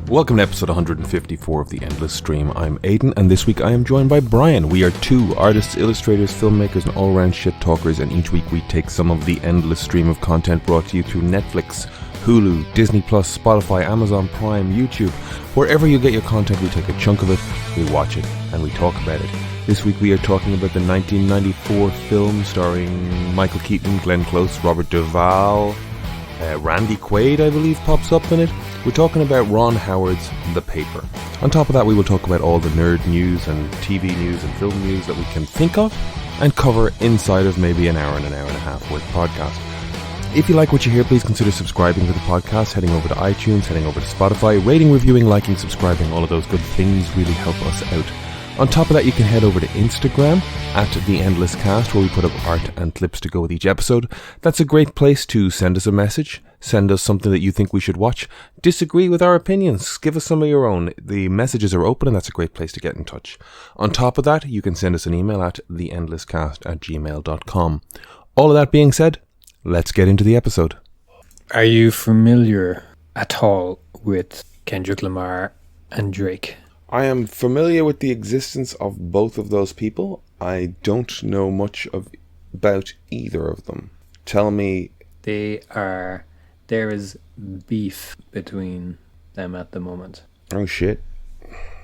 Welcome to episode 154 of The Endless Stream. I'm Aidan, and this week I am joined by Brian. We are two artists, illustrators, filmmakers, and all-around shit talkers, and each week we take some of the endless stream of content brought to you through Netflix, Hulu, Disney+, Spotify, Amazon Prime, YouTube. Wherever you get your content, we take a chunk of it, we watch it, and we talk about it. This week we are talking about the 1994 film starring Michael Keaton, Glenn Close, Robert Duvall, Randy Quaid, I believe, pops up in it. We're talking about Ron Howard's The Paper. On top of that, we will talk about all the nerd news and TV news and film news that we can think of and cover inside of maybe an hour and a half worth podcast. If you like what you hear, please consider subscribing to the podcast, heading over to iTunes, heading over to Spotify, rating, reviewing, liking, subscribing, all of those good things really help us out. On top of that, you can head over to Instagram at The Endless Cast, where we put up art and clips to go with each episode. That's a great place to send us a message, send us something that you think we should watch, disagree with our opinions, give us some of your own. The messages are open, and that's a great place to get in touch. On top of that, you can send us an email at theendlesscast@gmail.com. All of that being said, let's get into the episode. Are you familiar at all with Kendrick Lamar and Drake? I am familiar with the existence of both of those people. I don't know much about either of them. Tell me. There is beef between them at the moment. Oh shit.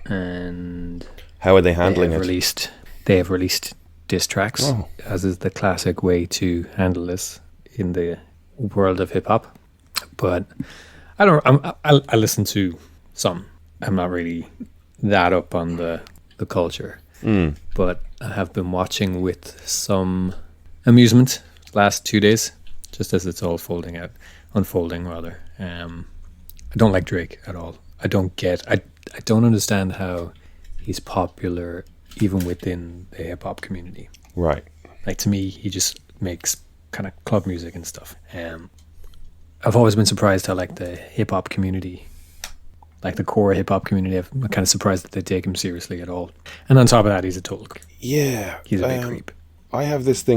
And how are they handling it? They have released diss tracks, as is the classic way to handle this in the world of hip hop. But I listen to some. I'm not really that up on the culture, but I have been watching with some amusement last 2 days, just as it's all unfolding rather. I don't like Drake at all. I don't understand how he's popular even within the hip hop community. Right. Like, to me, he just makes kind of club music and stuff. I've always been surprised how like the hip hop community, like the core hip hop community, I'm kind of surprised that they take him seriously at all. And on top of that, he's a total creep. Yeah. He's a big creep. I have this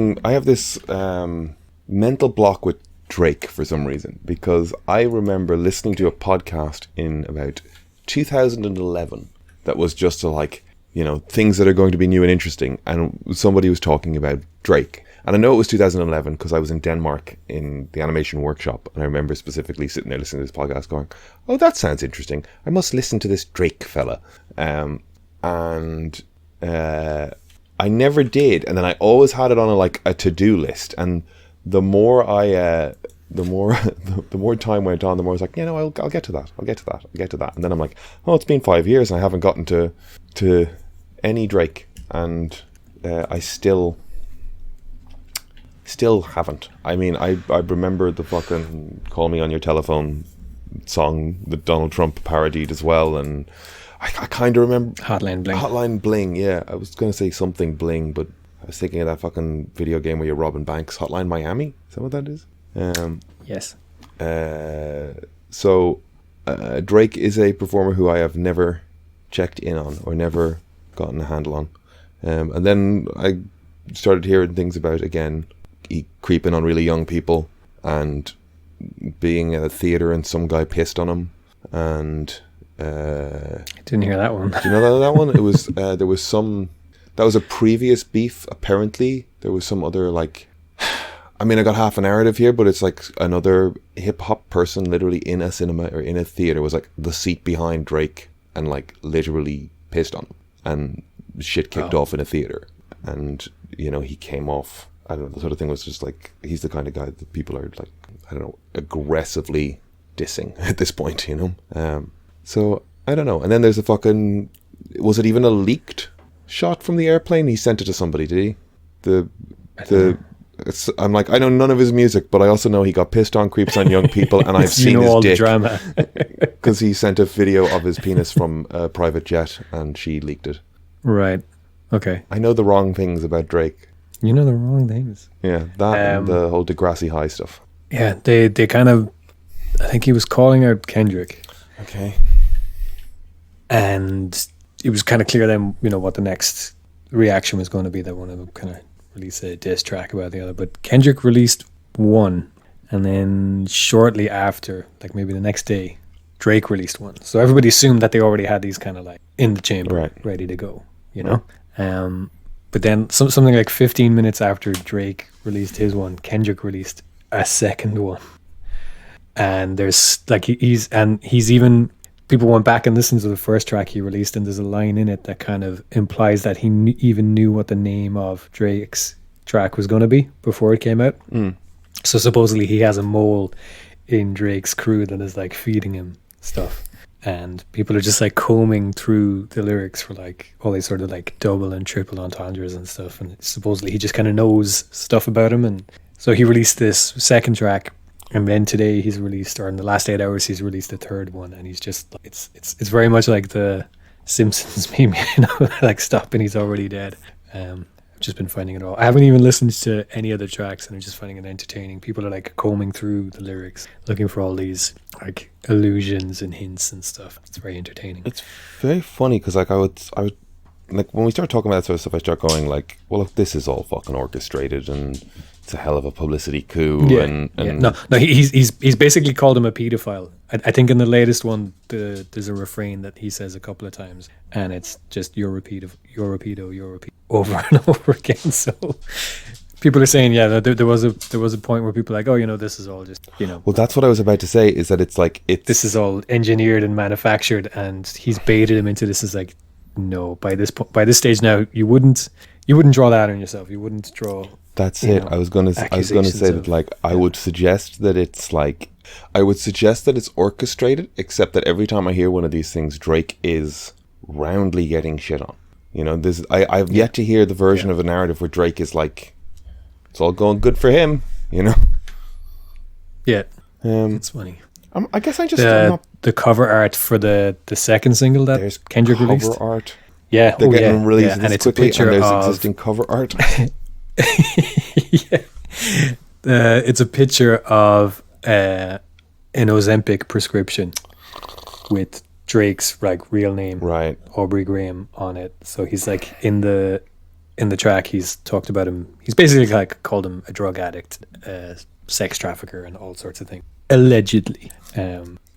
mental block with Drake for some reason, because I remember listening to a podcast in about 2011 that was just things that are going to be new and interesting, and somebody was talking about Drake. And I know it was 2011 because I was in Denmark in the animation workshop, and I remember specifically sitting there listening to this podcast going, oh, that sounds interesting. I must listen to this Drake fella. I never did, and then I always had it on a to-do list, and the more time went on, the more I was like, I'll get to that, and then I'm like, oh, it's been 5 years and I haven't gotten to any Drake, and I still haven't. I mean, I remember the fucking Call Me On Your Telephone song that Donald Trump parodied as well, and I kind of remember Hotline Bling. Yeah, I was going to say something bling, but I was thinking of that fucking video game where you're robbing banks, Hotline Miami. Is that what that is? Yes. So Drake is a performer who I have never checked in on or never gotten a handle on. And then I started hearing things about, again, he creeping on really young people and being at a theatre and some guy pissed on him. And I didn't hear that one. Do you know that one? It was that was a previous beef. Apparently there was some other I got half a narrative here, but it's like another hip hop person literally in a cinema or in a theatre was the seat behind Drake and literally pissed on him, and shit kicked off in a theatre, and he came off. I don't know, the sort of thing was just he's the kind of guy that people are aggressively dissing at this point, so I don't know. And then there's was it even a leaked shot from the airplane? He sent it to somebody, did he? I'm I know none of his music, but I also know he got pissed on, creeps on young people, and I've seen his all dick. The drama. Because he sent a video of his penis from a private jet, and she leaked it. Right. Okay. I know the wrong things about Drake. You know the wrong things. Yeah, that and the whole Degrassi High stuff. Yeah, they kind of, I think he was calling out Kendrick. Okay. And it was kind of clear then, what the next reaction was going to be. That one of them kind of release a diss track about the other. But Kendrick released one, and then shortly after, maybe the next day, Drake released one. So everybody assumed that they already had these kind of like in the chamber, Right. ready to go, you know? But then something like 15 minutes after Drake released his one, Kendrick released a second one. And there's like, he's even, people went back and listened to the first track he released, and there's a line in it that kind of implies that he even knew what the name of Drake's track was going to be before it came out. So supposedly he has a mole in Drake's crew that is like feeding him stuff, and people are just like combing through the lyrics for like all these sort of like double and triple entendres and stuff, and supposedly he just kind of knows stuff about him. And so he released this second track, and then today he's released, or in the last 8 hours he's released a third one, and he's just it's very much like the Simpsons meme, you know, like stop and he's already dead. I've just been finding it all. I haven't even listened to any other tracks, and I'm just finding it entertaining. People are like combing through the lyrics, looking for all these like allusions and hints and stuff. It's very entertaining. It's very funny because like I would like when we start talking about that sort of stuff, I start going like, well, look, this is all fucking orchestrated and it's a hell of a publicity coup. No, he's basically called him a pedophile. I think in the latest one, there's a refrain that he says a couple of times, and it's just you're a pedo, over and over again. So people are saying, yeah, there was a point where people are like, oh, you know, this is all just, you know. Well, that's what I was about to say, is that it's like this is all engineered and manufactured, and he's baited him into this. Is like, no, by this stage now, you wouldn't draw that on yourself. You wouldn't draw. That's it. I was gonna say that, like, I would suggest that it's like, I would suggest that it's orchestrated, except that every time I hear one of these things, Drake is roundly getting shit on. You know, I've yet to hear the version of a narrative where Drake is like, it's all going good for him, you know? Yeah. It's funny. I guess I just... the cover art for the second single that Kendrick released. Cover art. Yeah. They're getting released and it's quickly, a picture and there's of existing cover art. It's a picture of an Ozempic prescription with Drake's like real name, right, Aubrey Graham, on it. So he's like in the track he's talked about him. He's basically like called him a drug addict, sex trafficker, and all sorts of things, allegedly.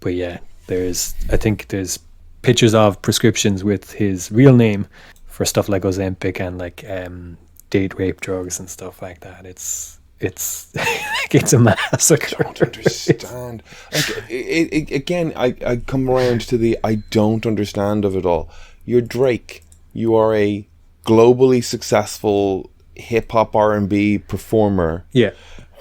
But yeah, I think there's pictures of prescriptions with his real name for stuff like Ozempic and like date rape drugs and stuff like that. It's like it's a massacre. I don't understand. Like, again, I come around to the I don't understand of it all. You're Drake. You are a globally successful hip hop R&B performer. Yeah.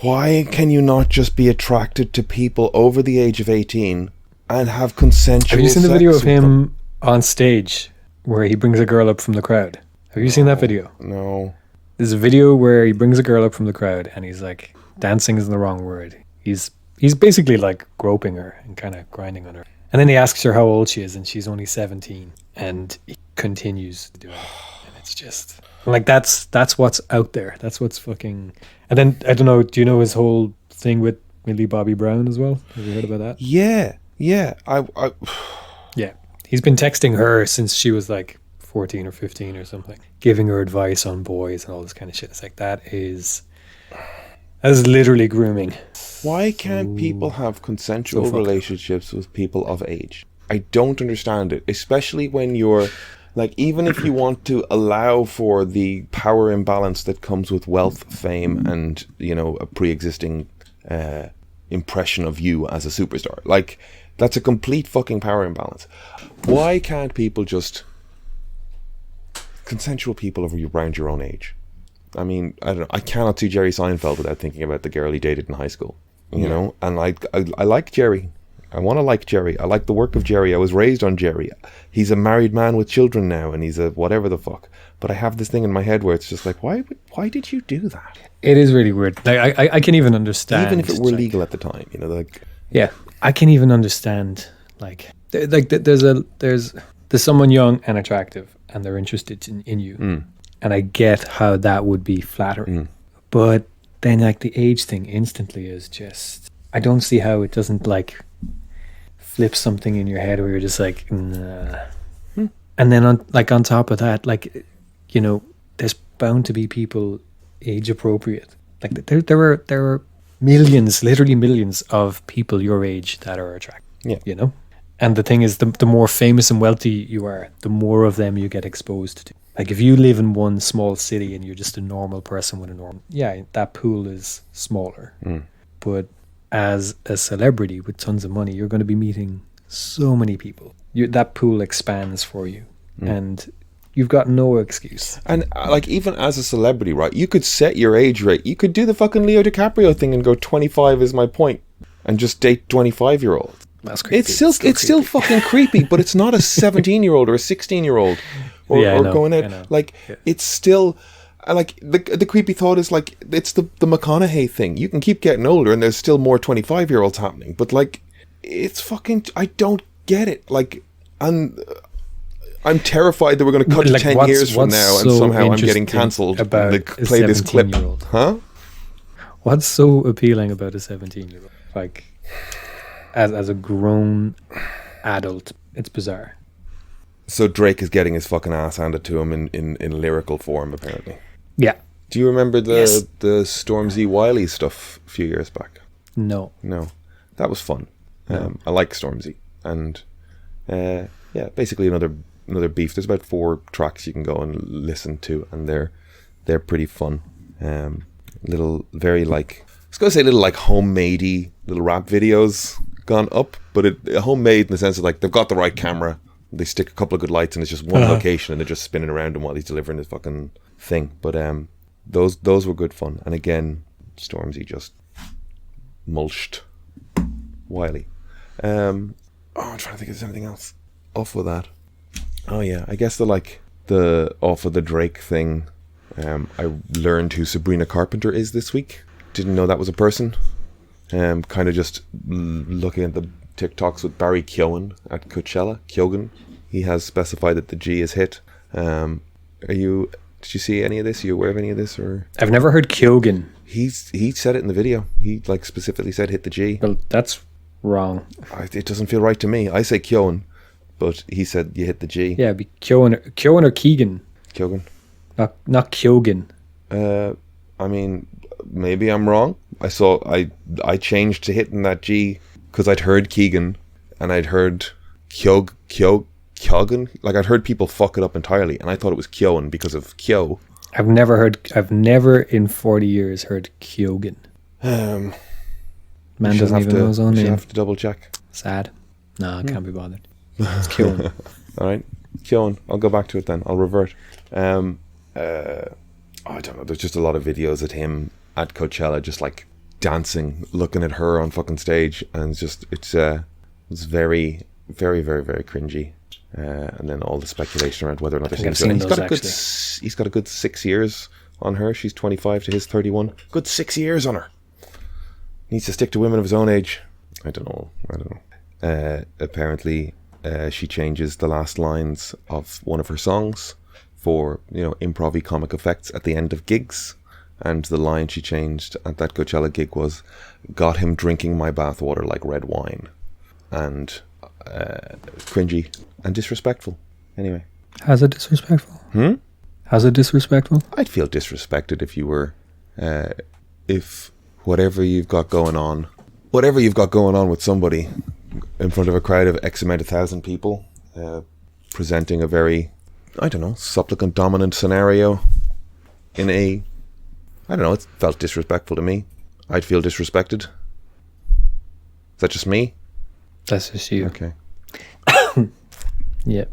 Why can you not just be attracted to people over the age of 18 and have consensual? Have you seen the video of him on stage where he brings a girl up from the crowd? Have you seen that video? No. There's a video where he brings a girl up from the crowd and he's like, dancing is the wrong word. He's basically like groping her and kind of grinding on her. And then he asks her how old she is, and she's only 17. And he continues to do it. And it's just like, that's what's out there. That's what's fucking... And then, I don't know, do you know his whole thing with Millie Bobby Brown as well? Have you heard about that? Yeah. Yeah. Yeah. He's been texting her since she was like 14 or 15 or something, giving her advice on boys and all this kind of shit. It's like, that is literally grooming. Why can't people have consensual relationships with people of age? I don't understand it, especially when you're like, even if you want to allow for the power imbalance that comes with wealth, fame, and, you know, a pre-existing impression of you as a superstar, like, that's a complete fucking power imbalance. Why can't people just consensual people around your own age? I mean, I don't know. I cannot see Jerry Seinfeld without thinking about the girl he dated in high school, you know? And I like Jerry. I want to like Jerry. I like the work of Jerry. I was raised on Jerry. He's a married man with children now, and he's a whatever the fuck. But I have this thing in my head where it's just like, why did you do that? It is really weird. Like, I can even understand. Even if it were legal at the time, you know, like... Yeah, I can even understand, like there's someone young and attractive, and they're interested in you. And I get how that would be flattering. But then, like, the age thing instantly is just... I don't see how it doesn't, like, flip something in your head where you're just like, nah. And then, on top of that, like, you know, there's bound to be people age-appropriate. Like, there are millions, literally millions of people your age that are attractive. Yeah. You know? And the thing is, the more famous and wealthy you are, the more of them you get exposed to. Like if you live in one small city and you're just a normal person with a normal, that pool is smaller. But as a celebrity with tons of money, you're going to be meeting so many people. That pool expands for you, and you've got no excuse. And like even as a celebrity, right? You could set your age rate. You could do the fucking Leo DiCaprio thing and go 25 is my point, and just date 25-year-olds. That's creepy. It's still fucking creepy, but it's not a 17-year-old or a 16-year-old or going out. Like it's still like the creepy thought is like it's the McConaughey thing. You can keep getting older, and there's still more 25-year-olds happening. But like it's fucking. I don't get it. Like I'm terrified that we're going to cut to 10 years from now, and somehow I'm getting cancelled. They play this clip, huh? What's so appealing about a 17-year-old? Like. As a grown adult, it's bizarre. So Drake is getting his fucking ass handed to him in lyrical form, apparently. Yeah. Do you remember the Stormzy Wiley stuff a few years back? No. That was fun. I like Stormzy, and basically another beef. There's about 4 tracks you can go and listen to, and they're pretty fun. Very like I was gonna say little like homemadey little rap videos gone up, but homemade in the sense of like they've got the right camera, they stick a couple of good lights and it's just one location and they're just spinning around him while he's delivering his fucking thing. But those were good fun. And again, Stormzy just mulched Wiley. I'm trying to think if there's anything else off of that. Oh yeah, I guess off of the Drake thing, I learned who Sabrina Carpenter is this week. Didn't know that was a person. Kind of just looking at the TikToks with Barry Keoghan at Coachella. Keoghan, he has specified that the G is hit. Did you see any of this? Are you aware of any of this? Or I've never heard Keoghan. He said it in the video. He like specifically said hit the G. Well, that's wrong. It doesn't feel right to me. I say Keoghan, but he said you hit the G. Yeah, be Keoghan or Keegan. Keoghan. Not Keoghan. I mean, maybe I'm wrong. I changed to hitting that G because I'd heard Keegan and I'd heard Keoghan. Like I'd heard people fuck it up entirely, and I thought it was Keoghan because of Kyo. I've never in 40 years heard Keoghan. Man doesn't even know his own name. You have to double check. Sad. No, I can't be bothered. It's Keoghan. All right, Keoghan. I'll go back to it then. I'll revert. I don't know. There's just a lot of videos at him at Coachella, just like dancing, looking at her on fucking stage, and it's very, very, very, very cringy. And then all the speculation around whether or not he's got a good 6 years on her. She's 25 to his 31. Good 6 years on her. Needs to stick to women of his own age. I don't know. Apparently, she changes the last lines of one of her songs for improv-y comic effects at the end of gigs. And the line she changed at that Coachella gig was, "Got him drinking my bathwater like red wine." And cringy and disrespectful. Anyway. How's it disrespectful? How's it disrespectful? I'd feel disrespected if you were, if whatever you've got going on with somebody in front of a crowd of X amount of thousand people, presenting a very, supplicant dominant scenario in a, it felt disrespectful to me. I'd feel disrespected. Is that just me? That's just you. Okay. Yeah.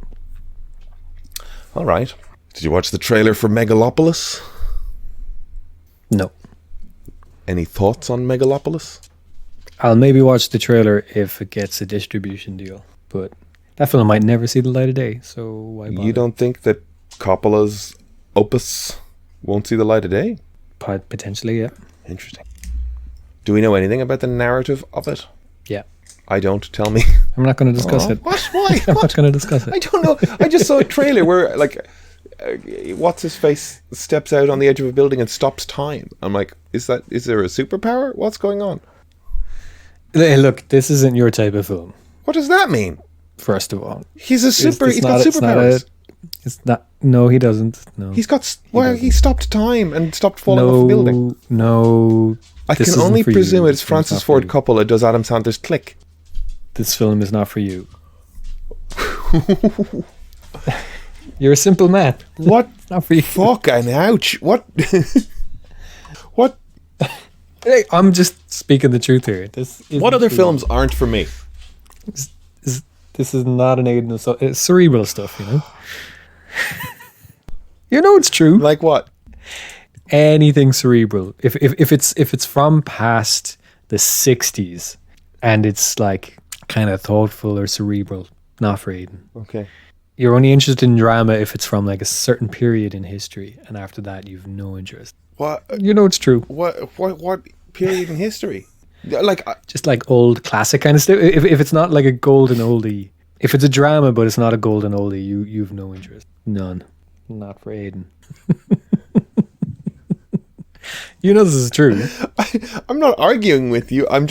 All right. Did you watch the trailer for Megalopolis? No. Any thoughts on Megalopolis? I'll maybe watch the trailer if it gets a distribution deal, but that film might never see the light of day, so why bother? You don't think that Coppola's opus won't see the light of day? Potentially, yeah. Interesting. Do we know anything about the narrative of it? Yeah. I don't. Tell me. I'm not going to discuss it. What? Why? I'm not going to discuss it. I don't know. I just saw a trailer where, what's his face steps out on the edge of a building and stops time. I'm like, is there a superpower? What's going on? Hey, look, this isn't your type of film. What does that mean? First of all, he's got superpowers. It's not. No, he doesn't. No, he stopped time and stopped falling off a building. No, I can only presume it's Francis Ford Coppola does Adam Sandler's Click. This film is not for you. You're a simple man. What? Not for you. Fucking ouch. What? What? Hey, I'm just speaking the truth here. What other films aren't for me? This is not an Aiden. So it's cerebral stuff, you know. You know it's true. Like what? Anything cerebral. If it's from past the 60s and it's like kind of thoughtful or cerebral, not for Aiden. Okay. You're only interested in drama if it's from like a certain period in history, and after that you've no interest. What? You know it's true. What period in history? Like Just like old classic kind of stuff. If it's not like a golden oldie, if it's a drama but it's not a golden oldie, you've no interest. None. Not for Aiden. You know this is true. I'm not arguing with you. I'm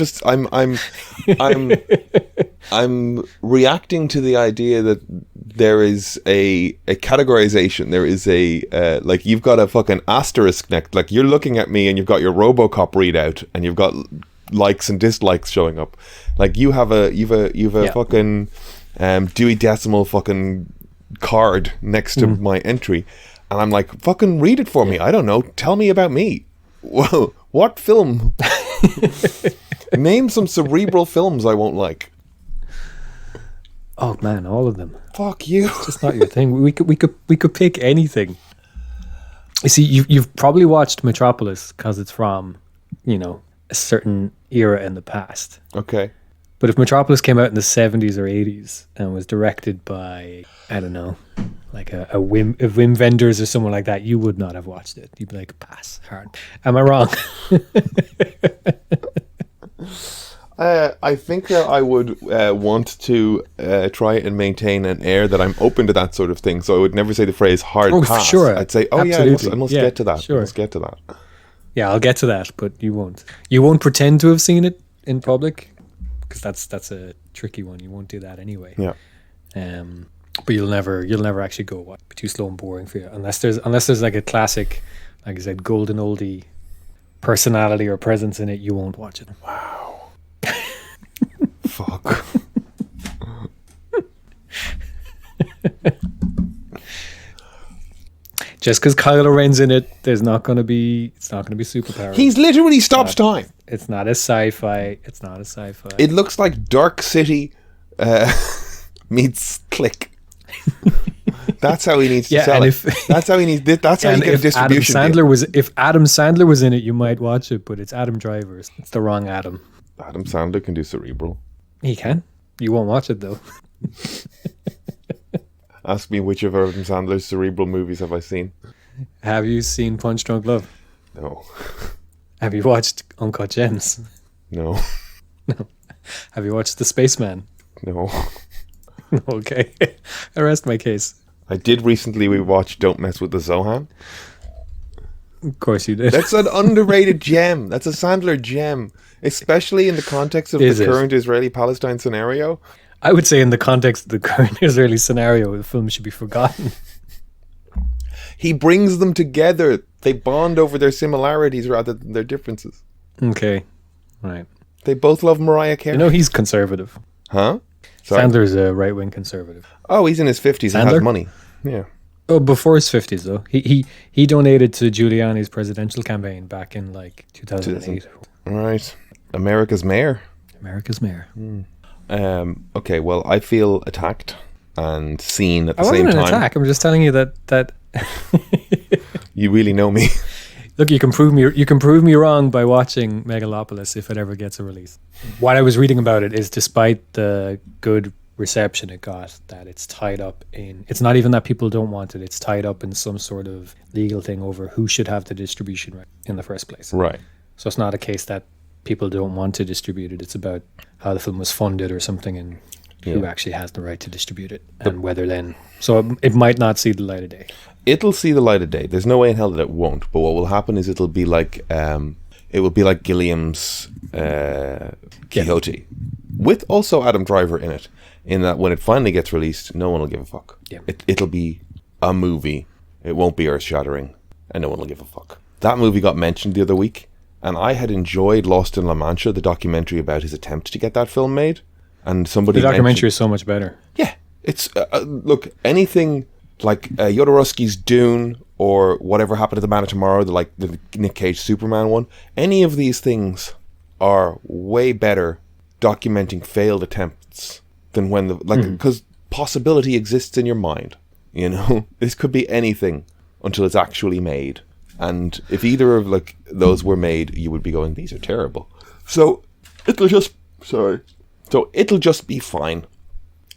reacting to the idea that there is a categorization. There is a like you've got a fucking asterisk next. Like you're looking at me and you've got your RoboCop readout and you've got likes and dislikes showing up. Like you've a fucking Dewey Decimal fucking card next to my entry, and I'm like, fucking read it for me. I don't know. Tell me about me. Whoa, what film? Name some cerebral films I won't like. Oh man, all of them. Fuck you. It's just not your thing. We could pick anything. You see, you've probably watched Metropolis because it's from, you know, a certain era in the past. Okay. But if Metropolis came out in the 70s or 80s and was directed by, I don't know, like a Wim Wenders or someone like that, you would not have watched it. You'd be like, pass, hard. Am I wrong? I think that I would want to try and maintain an air that I'm open to that sort of thing. So I would never say the phrase hard pass. Sure. I'd say, Absolutely. I must get to that. Sure. I must get to that. Yeah, I'll get to that, but you won't. You won't pretend to have seen it in public, because that's a tricky one. You won't do that anyway. Yeah. But you'll never actually go. What? Too slow and boring for you, unless there's like a classic, like I said, golden oldie personality or presence in it. You won't watch it. Wow. Fuck. Just because Kylo Ren's in it, it's not going to be superpower. He's literally stops time. It's not a sci-fi. It's not a sci-fi. It looks like Dark City meets Click. That's how he needs to sell it. That's how he needs. That's how he gets distribution. If Adam Sandler was in it, you might watch it, but it's Adam Driver. It's the wrong Adam. Adam Sandler can do cerebral. He can. You won't watch it though. Ask me which of Adam Sandler's cerebral movies have I seen? Have you seen Punch Drunk Love? No. Have you watched Uncut Gems? No. No. Have you watched The Spaceman? No. Okay. I rest my case. I did recently rewatch Don't Mess with the Zohan. Of course you did. That's an underrated gem. That's a Sandler gem. Especially in the context of the current Israeli-Palestine scenario. I would say in the context of the current Israeli scenario, the film should be forgotten. He brings them together. They bond over their similarities rather than their differences. Okay. Right. They both love Mariah Carey. You know he's conservative. Huh? Sorry? Sandler's a right-wing conservative. Oh, he's in his 50s and has money. Yeah. Oh, before his 50s though. He donated to Giuliani's presidential campaign back in like 2008. Right. America's mayor. America's mayor. Okay, well, I feel attacked and seen at the same time. I wasn't an attack. I'm just telling you that you really know me. Look, you can prove me wrong by watching Megalopolis if it ever gets a release. What I was reading about it is, despite the good reception it got, that it's tied up in. It's not even that people don't want it. It's tied up in some sort of legal thing over who should have the distribution right in the first place. Right. So it's not a case that people don't want to distribute it. It's about how the film was funded or something, and who actually has the right to distribute it, and whether then. So it might not see the light of day. It'll see the light of day. There's no way in hell that it won't. But what will happen is it'll be like Gilliam's Quixote, with also Adam Driver in it. In that when it finally gets released, no one will give a fuck. Yeah. It'll be a movie. It won't be earth-shattering, and no one will give a fuck. That movie got mentioned the other week, and I had enjoyed Lost in La Mancha, the documentary about his attempt to get that film made. And somebody The documentary is so much better. Yeah, It's look, anything like Jodorowsky's Dune or whatever happened to the Man of Tomorrow, the Nick Cage Superman one. Any of these things are way better documenting failed attempts than when because possibility exists in your mind. You know, this could be anything until it's actually made. And if either of those were made, you would be going, these are terrible. So it'll just be fine.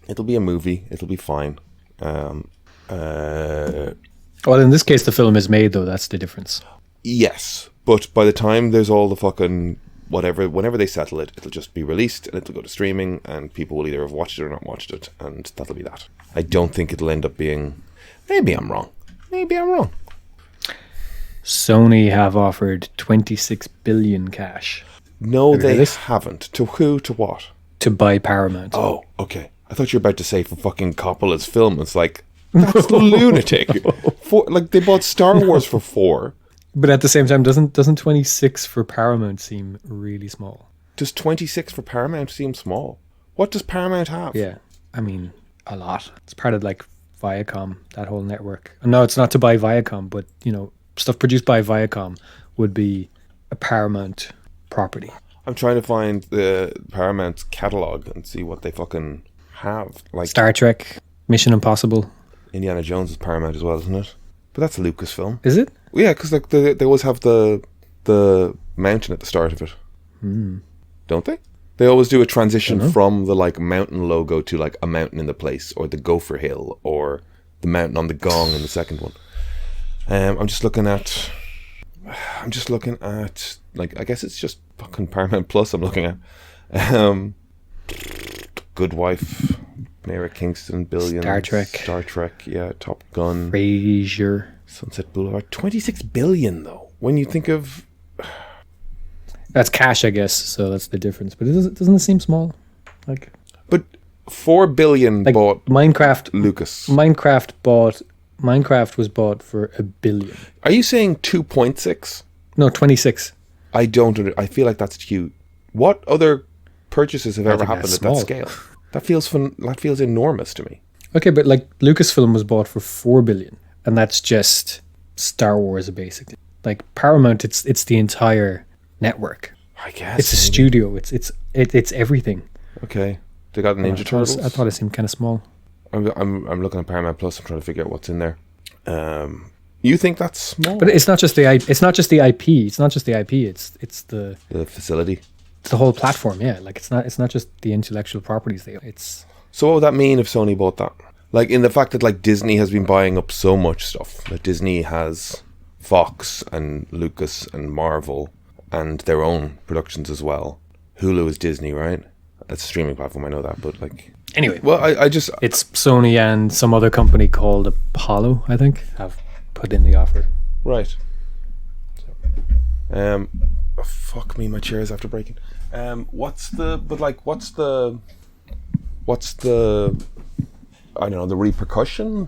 It'll be a movie. It'll be fine. Well, in this case, the film is made, though. That's the difference. Yes, but by the time there's all the fucking whatever, whenever they settle it, it'll just be released and it'll go to streaming, and people will either have watched it or not watched it, and that'll be that. I don't think it'll end up being. Maybe I'm wrong. Sony have offered 26 billion cash. No, they haven't. To who? To what? To buy Paramount. Oh, okay. I thought you were about to say for fucking Coppola's film. It's like, that's lunatic. They bought Star Wars for 4. But at the same time, doesn't 26 for Paramount seem really small? Does 26 for Paramount seem small? What does Paramount have? Yeah, I mean, a lot. It's part of Viacom, that whole network. No, it's not to buy Viacom, but stuff produced by Viacom would be a Paramount property. I'm trying to find the Paramount's catalog and see what they fucking have. Star Trek, Mission Impossible. Indiana Jones is Paramount as well, isn't it? But that's a Lucasfilm. Is it? Well, yeah, because they always have the mountain at the start of it. Don't they? They always do a transition from the mountain logo to a mountain in the place, or the Gopher Hill, or the mountain on the gong in the second one. I'm just looking at I guess it's just fucking Paramount Plus I'm looking at. Good Wife, Mara Kingston, Billions, Star Trek, yeah, Top Gun, Frasier, Sunset Boulevard. 26 billion though. When you think of that's cash, I guess, so that's the difference. But doesn't it seem small? But 4 billion bought Minecraft. Lucas. Minecraft was bought for $1 billion. Are you saying 2.6? No, 26. I feel like that's huge. What other purchases have ever happened at that scale? That feels enormous to me. Okay, but Lucasfilm was bought for $4 billion, and that's just Star Wars basically. Paramount, it's the entire network. I guess it's a studio. It's everything. Okay, they got Ninja Turtles. I thought it seemed kind of small. I'm looking at Paramount Plus. I'm trying to figure out what's in there. You think that's small? But it's not just the IP. It's not just the IP. It's the facility. It's the whole platform. Yeah, it's not just the intellectual properties. So what would that mean if Sony bought that? In the fact that Disney has been buying up so much stuff. Disney has Fox and Lucas and Marvel and their own productions as well. Hulu is Disney, right? It's a streaming platform. I know that, but anyway. Well, it's Sony and some other company called Apollo, I think, have put in the offer. Right. Fuck me, my chair is after breaking. What's the I don't know, the repercussion?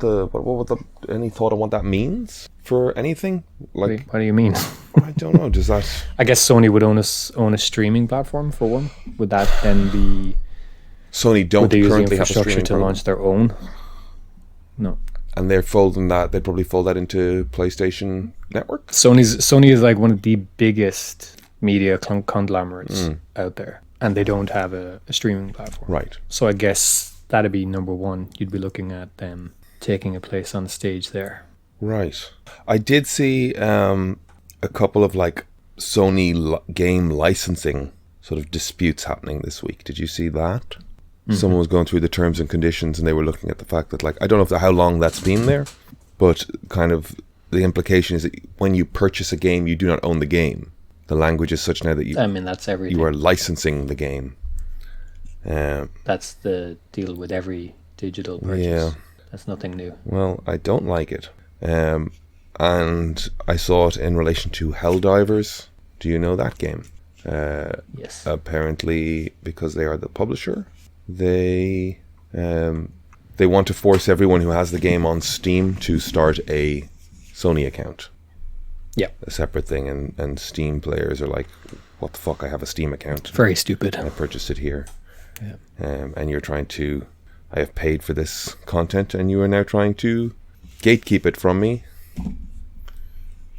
Any thought on what that means for anything? What do you mean? I don't know. Does that? I guess Sony would own a streaming platform for one. Would that then be? Sony don't currently have a streaming to launch their own. No. And they're folding that. They'd probably fold that into PlayStation Network. Sony is one of the biggest media conglomerates out there, and they don't have a streaming platform. Right. So I guess that'd be number one. You'd be looking at them taking a place on stage there. Right. I did see a couple of Sony game licensing sort of disputes happening this week. Did you see that? Someone was going through the terms and conditions, and they were looking at the fact that I don't know how long that's been there, but kind of the implication is that when you purchase a game, you do not own the game. The language is such now that that's everything. You are licensing the game. That's the deal with every digital purchase. Yeah. That's nothing new. Well, I don't like it. And I saw it in relation to Helldivers. Do you know that game? Yes. Apparently, because they are the publisher, they want to force everyone who has the game on Steam to start a Sony account. Yeah. A separate thing, and Steam players are like, what the fuck, I have a Steam account. Very stupid. I purchased it here. Yeah. And you're trying to I have paid for this content, and you are now trying to gatekeep it from me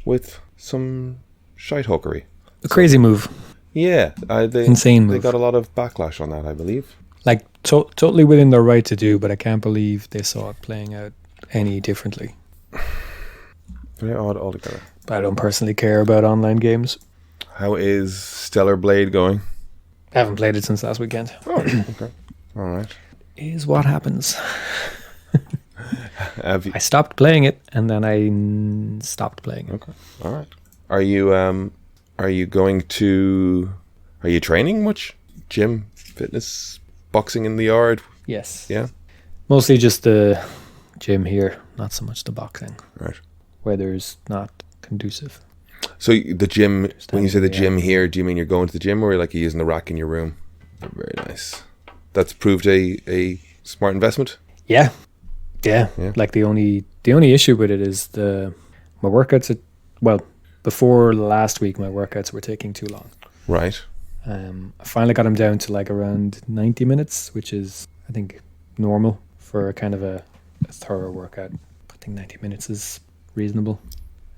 with some shite-hawkery. A crazy move. Yeah, Insane They move. got a lot of backlash on that, I believe. Like, totally within their right to do, but I can't believe they saw it playing out any differently. Very odd altogether. But I don't personally care about online games. How is Stellar Blade going? I haven't played it since last weekend. Oh, okay. All right. Is what happens. Have you, I stopped playing it, and then I stopped playing it. okay. All right. Are you going to? Are you training much? Gym, fitness, boxing in the yard? Yes. Yeah. Mostly just the gym here, not so much the boxing. Right. Weather's not conducive. So the gym. When you say the Yeah. gym here, do you mean you're going to the gym, or like you're using the rack in your room? Very nice. That's proved a smart investment. Yeah. Yeah. Yeah. Like the only issue with it is my workouts. Before last week, my workouts were taking too long. Right. I finally got them down to like around 90 minutes, which is, I think, normal for a kind of a thorough workout. I think 90 minutes is reasonable.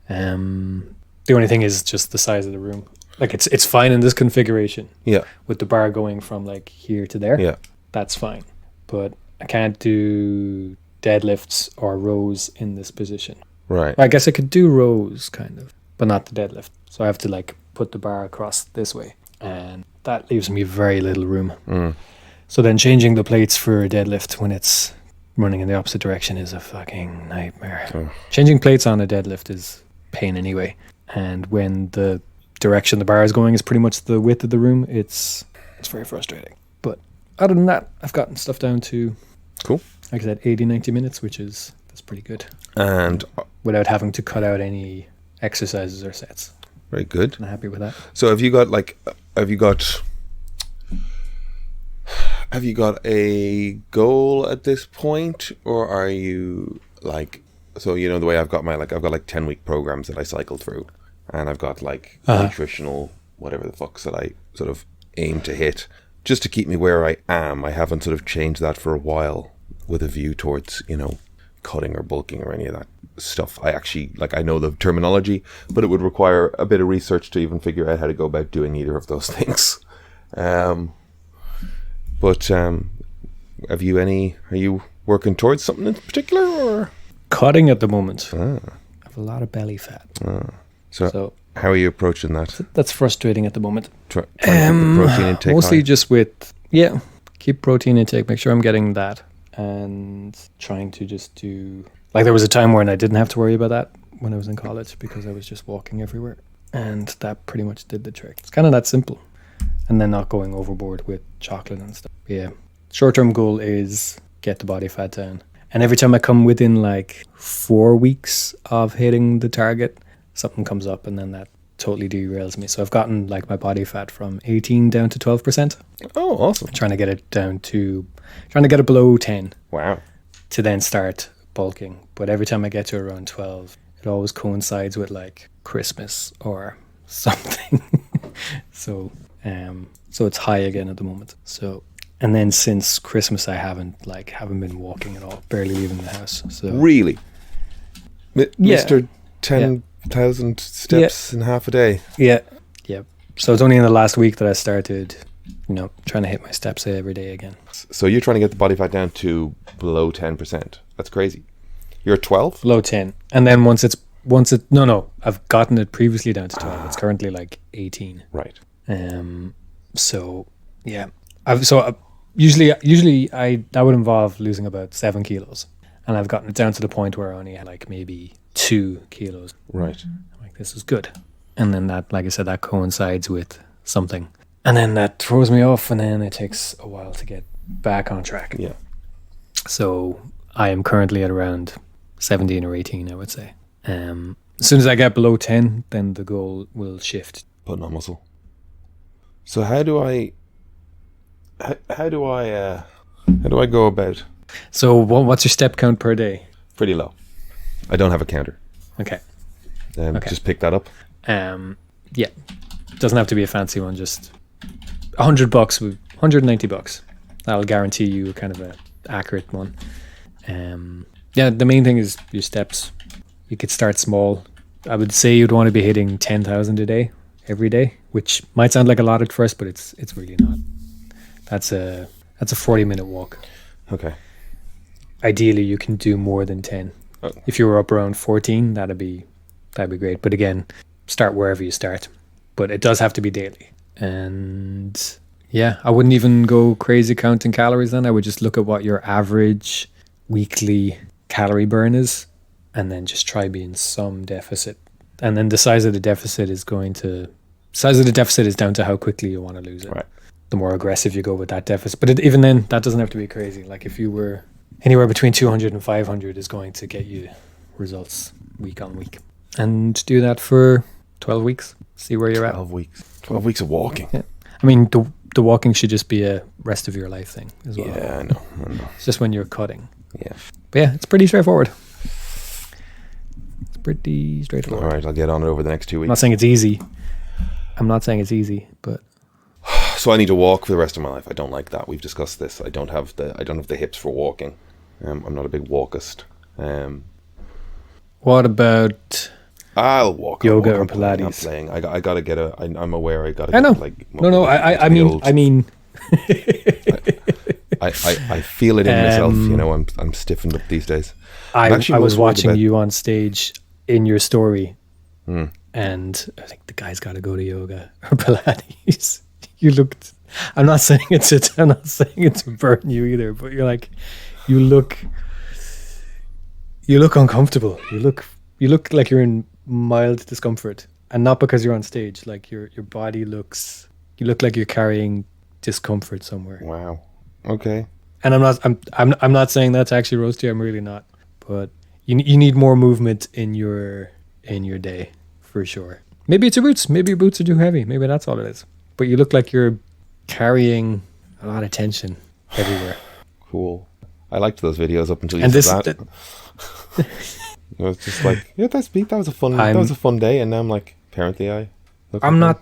The only thing is just the size of the room. Like it's fine in this configuration Yeah. with the bar going from like here to there. Yeah. That's fine. But I can't do deadlifts or rows in this position. Right. I guess I could do rows kind of, but not the deadlift. So I have to like put the bar across this way, and that leaves me very little room. So then changing the plates for a deadlift when it's running in the opposite direction is a fucking nightmare. Changing plates on a deadlift is pain anyway. And when the direction the bar is going is pretty much the width of the room, it's very frustrating. But other than that, I've gotten stuff down to, Cool. like I said, 80, 90 minutes, that's pretty good. And Without having to cut out any exercises or sets. very good. I'm happy with that. So have you got a goal at this point, or are you like, so you know the way I've got 10-week programs that I cycle through, and I've got like nutritional whatever the fucks that I sort of aim to hit just to keep me where I am. I haven't sort of changed that for a while with a view towards, you know, cutting or bulking or any of that stuff. I actually, like, I know the terminology, but it would require a bit of research to even figure out how to go about doing either of those things. But are you working towards something in particular, or? Cutting at the moment. I have a lot of belly fat. So how are you approaching that? That's frustrating at the moment. Trying to keep the protein intake Mostly high? just keep protein intake, make sure I'm getting that, and trying to just do, like, there was a time when I didn't have to worry about that when I was in college because I was just walking everywhere, and that pretty much did the trick. It's kind of that simple, and then not going overboard with chocolate and stuff. Yeah, short-term goal is get the body fat down, and every time I come within like 4 weeks of hitting the target, something comes up, and then that totally derails me. So I've gotten like my body fat from 18 down to 12%. Oh, awesome. Trying to get it below 10 Wow. to then start bulking. But every time I get to around 12, it always coincides with like Christmas or something. So it's high again at the moment. So, and then since Christmas, I haven't been walking at all, barely leaving the house. So Really? Yeah. Mr. 10,000 steps in half a day. yeah. So it's only in the last week that I started, trying to hit my steps every day again. So you're trying to get the body fat down to below 10%. That's crazy. You're at 12? Below 10. And then I've gotten it previously down to 12. It's currently like 18. Right. So yeah. Usually that would involve losing about 7 kilos. And I've gotten it down to the point where I only had like maybe 2 kilos. Right. I'm like, this is good. And then that, like I said, that coincides with something. And then that throws me off, and then it takes a while to get back on track. Yeah. So I am currently at around 17 or 18, I would say. As soon as I get below 10, then the goal will shift. Putting on muscle. So how do I go about? So what's your step count per day? Pretty low. I don't have a counter. Okay. Okay. Just pick that up. Yeah. Doesn't have to be a fancy one, just $100, $190. That'll guarantee you kind of accurate one. Yeah, the main thing is your steps. You could start small. I would say you'd want to be hitting 10,000 a day, every day, which might sound like a lot at first, but it's really not. That's a 40-minute walk. Okay. Ideally, you can do more than 10. Oh. If you were up around 14, that'd be great. But again, start wherever you start. But it does have to be daily. And yeah, I wouldn't even go crazy counting calories then. I would just look at what your average weekly calorie burn is, and then just try be in some deficit. And then the size of the deficit is down to how quickly you want to lose it. Right. The more aggressive you go with that deficit. But even then, that doesn't have to be crazy. Like if you were anywhere between 200 and 500 is going to get you results week on week. And do that for 12 weeks. See where you're 12 weeks. 12 weeks of walking. Yeah. I mean, the walking should just be a rest of your life thing as well. Yeah, I know. It's just when you're cutting. Yeah. But yeah, it's pretty straightforward. It's pretty straightforward. All right, I'll get on it over the next 2 I'm weeks. not saying it's easy. But So I need to walk for the rest of my life. I don't like that. We've discussed this. I don't have the hips for walking. I'm not a big walkist. what about I'll walk. Yoga I'll or walk. I'm playing, I'm Pilates? playing. I gotta get I'm aware. I gotta. I know. Get, like, No. I mean. I feel it in myself. You know, I'm stiffened up these days. I I'm was most worried watching about- you on stage in your story, Hmm. and I think the guy's got to go to yoga or Pilates. You looked. I'm not saying it's to burn you either, but you're like, you look uncomfortable. You look like you're in mild discomfort, and not because you're on stage. Like your body looks. You look like you're carrying discomfort somewhere. Wow. Okay. And I'm not saying that to actually roast you. I'm really not. But you need more movement in your day for sure. Maybe it's your boots. Maybe your boots are too heavy. Maybe that's all it is. But you look like you're carrying a lot of tension everywhere. Cool. I liked those videos up until you And said that. It was just like, yeah, that was a fun day, and now I'm like, apparently I. I'm not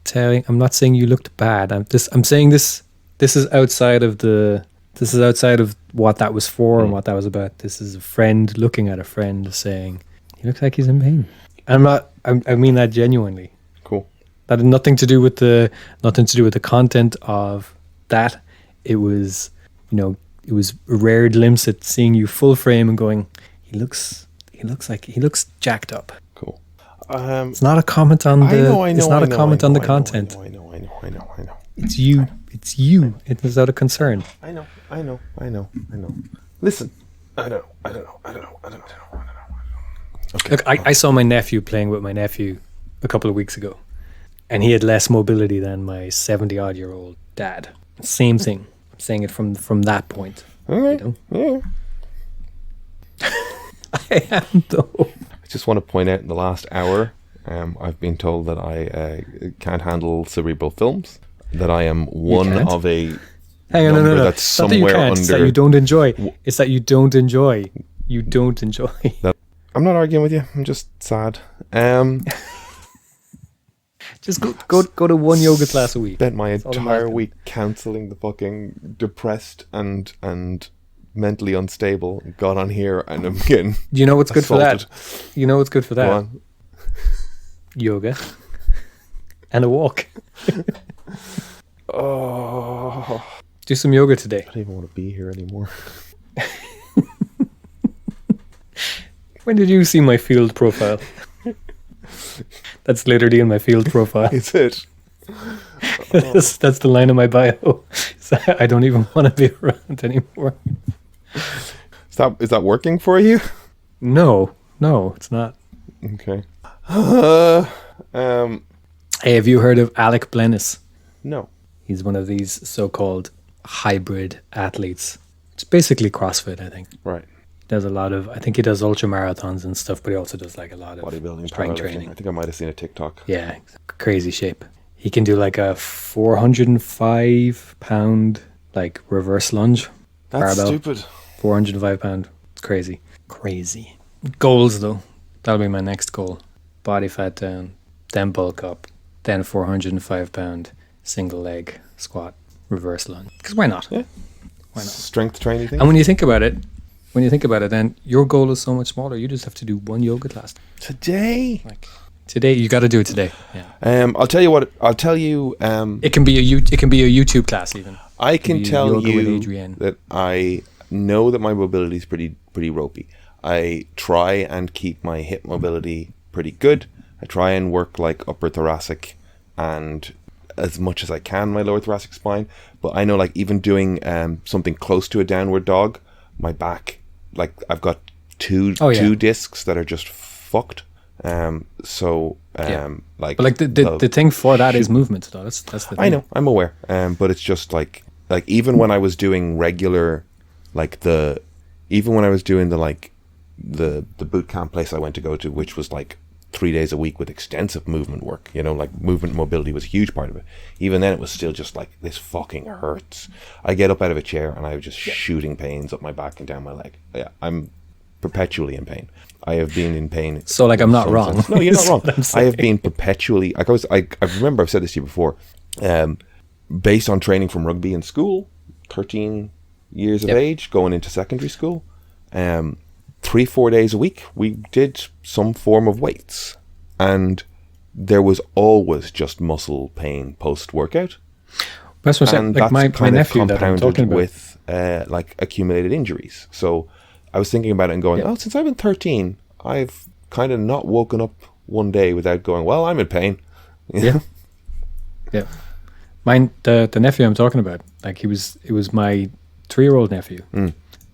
saying you looked bad. I'm saying this is outside of what that was for and what that was about. This is a friend looking at a friend saying, he looks like he's in pain. I mean that genuinely. Cool. That had nothing to do with the content of that. It was, it was a rare glimpse at seeing you full frame and going, he looks jacked up. Cool. It's not a comment on the content. I know. It's you. It was out of concern. I know. Listen, I don't know. Okay. Look, I saw my nephew playing with my nephew a couple of weeks ago, and he had less mobility than my 70-odd-year-old dad. Same thing. I'm saying it from that point. Okay. Yeah. I am though. I just want to point out in the last hour, I've been told that I can't handle cerebral films. That I am one can't? of a Hang on, number no. that's It's not that you somewhere can't. It's that under. you don't enjoy. It's that you don't enjoy. You don't enjoy. I'm not arguing with you. I'm just sad. Just go to one yoga class a week. Spent my all that entire matters. week counselling the fucking depressed and mentally unstable. Got on here and I'm getting You know what's good for that? assaulted. You know what's good for Go that? on. Yoga and a walk. Oh, Do some yoga today. I don't even want to be here anymore. When did you see my field profile? That's literally in my field profile. Is it? that's the line of my bio. So I don't even want to be around anymore. Is that working for you? No, it's not. Okay. Hey, have you heard of Alec Blennis? No. He's one of these so-called hybrid athletes. It's basically CrossFit, I think. Right. Does a lot of, I think he does ultra marathons and stuff, but he also does like a lot of Bodybuilding, strength powerlifting. training. I think I might have seen a TikTok. Yeah, crazy shape. He can do like a 405 pound like reverse lunge. That's barbell. stupid. 405 pound. It's crazy. Goals though. That'll be my next goal. Body fat down, then bulk up, then 405 pound single leg squat reverse lunge. Because why not? Yeah. Why not? strength training thing. And when you think about it, then your goal is so much smaller. You just have to do one yoga class Today. like today. You got to do it today. Yeah. I'll tell you what. I'll tell you. It can be a YouTube class even. I can be tell yoga with you Adrienne. that I know that my mobility is pretty ropey. I try and keep my hip mobility pretty good. I try and work like upper thoracic and as much as I can my lower thoracic spine. But I know like even doing something close to a downward dog, my back, like I've got two discs that are just fucked. Like, But like the thing for that is movement, though. That's the thing. I know, I'm aware. But it's just like even when I was doing regular, even when I was doing the boot camp place I went to go to, which was like 3 days a week with extensive movement work, like movement and mobility was a huge part of it. Even then it was still just like, this fucking hurts. I get up out of a chair and I was just shooting pains up my back and down my leg. Yeah, I'm perpetually in pain. I have been in pain. So like I'm not wrong. No, you're not wrong. I have been perpetually, I remember I've said this to you before, based on training from rugby in school, 13 years of age, going into secondary school, 3-4 days a week we did some form of weights, and there was always just muscle pain post workout. That's what I'm saying. Like my nephew that I'm talking about, with like accumulated injuries. So I was thinking about it and going, since I've been 13, I've kind of not woken up one day without going, well, I'm in pain. Yeah. Mine, the nephew I'm talking about, like it was my 3-year-old nephew,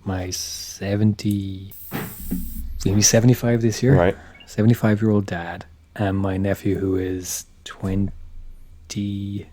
my 75 this year, right? 75-year-old dad, and my nephew who is 20. Is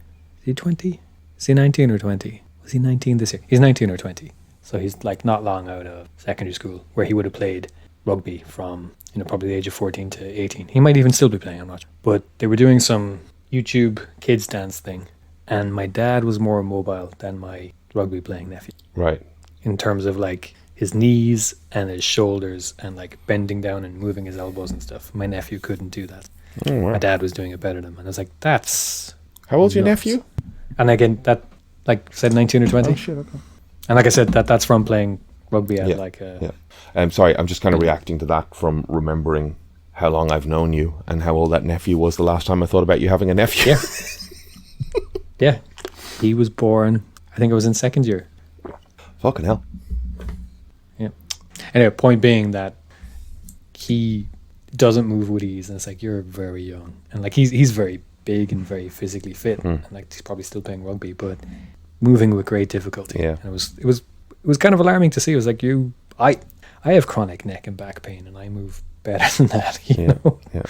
he 20? Is he 19 or 20? Was he 19 this year? He's 19 or 20. So he's like not long out of secondary school, where he would have played rugby from probably the age of 14 to 18. He might even still be playing, I'm not sure. But they were doing some YouTube kids dance thing, and my dad was more mobile than my rugby playing nephew. Right. In terms of like his knees and his shoulders and like bending down and moving his elbows and stuff. My nephew couldn't do that. Oh, wow. My dad was doing it better than him. And I was like, that's... How old's your nuts. nephew? And again, that, like I said, 19 or 20. Oh, shit, okay. And like I said, that's from playing rugby at I'm sorry, I'm just kind of reacting to that from remembering how long I've known you and how old that nephew was the last time I thought about you having a nephew. Yeah. He was born, I think it was in second year. Fucking hell. Yeah. Anyway, point being that he doesn't move with ease, and it's like, you're very young. And like he's very big and very physically fit, and like he's probably still playing rugby, but moving with great difficulty. Yeah. And it was kind of alarming to see. It was like, I have chronic neck and back pain, and I move better than that, you know? Yeah.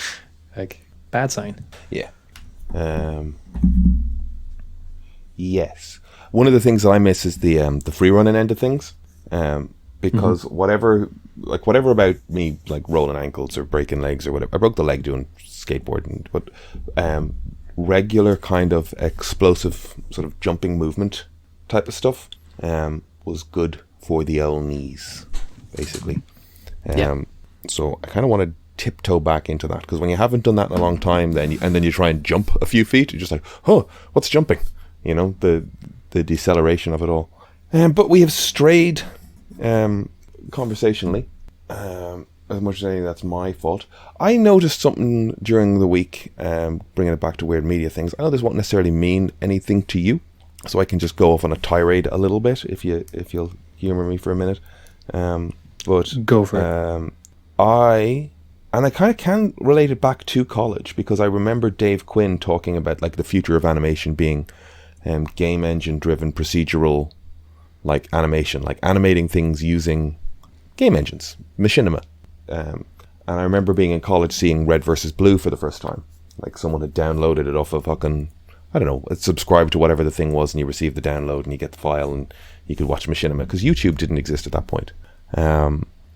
Like, bad sign. Yeah. Yes. One of the things that I miss is the free running end of things. Because whatever about me, like rolling ankles or breaking legs or whatever, I broke the leg doing skateboarding, but regular kind of explosive sort of jumping movement type of stuff was good for the old knees, basically. So I kind of want to tiptoe back into that, because when you haven't done that in a long time, then you try and jump a few feet, you're just like, oh, what's jumping? You know, the deceleration of it all. But we have strayed conversationally, as much as anything that's my fault. I noticed something during the week, bringing it back to weird media things. I know this won't necessarily mean anything to you, so I can just go off on a tirade a little bit if you'll humor me for a minute. But go for it. I kind of can relate it back to college, because I remember Dave Quinn talking about like the future of animation being game engine driven procedural, like animation, like animating things using game engines, machinima. And I remember being in college seeing Red versus Blue for the first time. Like someone had downloaded it off of fucking, I don't know, subscribed to whatever the thing was, and you received the download and you get the file and you could watch machinima, because YouTube didn't exist at that point.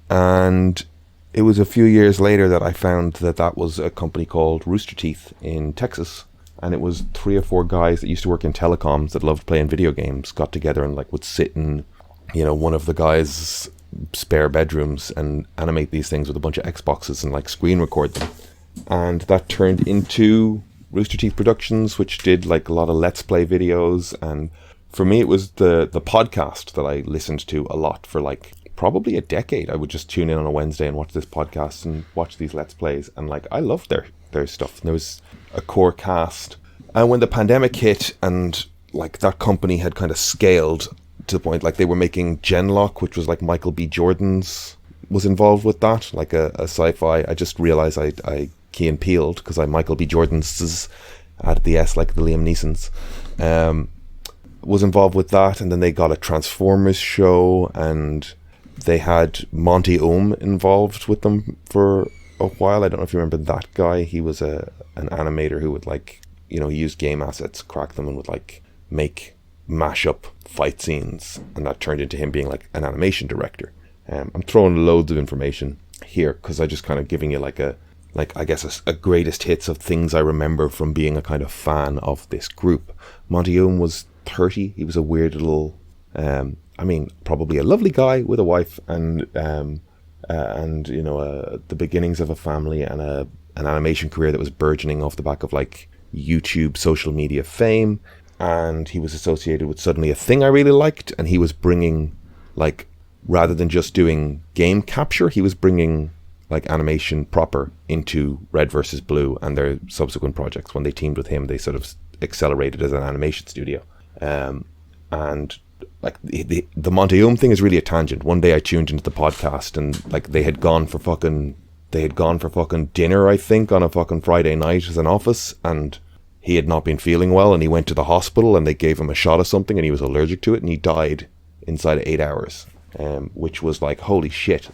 And it was a few years later that I found that was a company called Rooster Teeth in Texas. And it was 3 or 4 guys that used to work in telecoms that loved playing video games, got together and like would sit in, one of the guys' spare bedrooms and animate these things with a bunch of Xboxes and like screen record them. And that turned into Rooster Teeth Productions, which did like a lot of Let's Play videos and for me, it was the podcast that I listened to a lot for like probably a decade. I would just tune in on a Wednesday and watch this podcast and watch these Let's Plays. And like, I loved their stuff. And there was a core cast. And when the pandemic hit and like that company had kind of scaled to the point, like they were making Genlock, which was like Michael B. Jordan's, was involved with that, like a sci-fi. I just realized I Key and Peeled because I Michael B. Jordan's added the S like the Liam Neeson's. Was involved with that, and then they got a Transformers show, and they had Monty Oum involved with them for a while. I don't know if you remember that guy. He was an animator who would like, he used game assets, crack them, and would like make mash-up fight scenes, and that turned into him being like an animation director. I'm throwing loads of information here because I'm just kind of giving you a greatest hits of things I remember from being a kind of fan of this group. Monty Oum was 30. He was a weird little, probably a lovely guy with a wife and the beginnings of a family and an animation career that was burgeoning off the back of like YouTube social media fame. And he was associated with suddenly a thing I really liked, and he was bringing, like, rather than just doing game capture, he was bringing like animation proper into Red vs. Blue and their subsequent projects. When they teamed with him, they sort of accelerated as an animation studio. And like the Monty Oum thing is really a tangent. One day I tuned into the podcast and like they had gone for fucking dinner, I think, on a fucking Friday night as an office, and he had not been feeling well, and he went to the hospital and they gave him a shot of something and he was allergic to it, and he died inside of 8 hours, which was like, holy shit,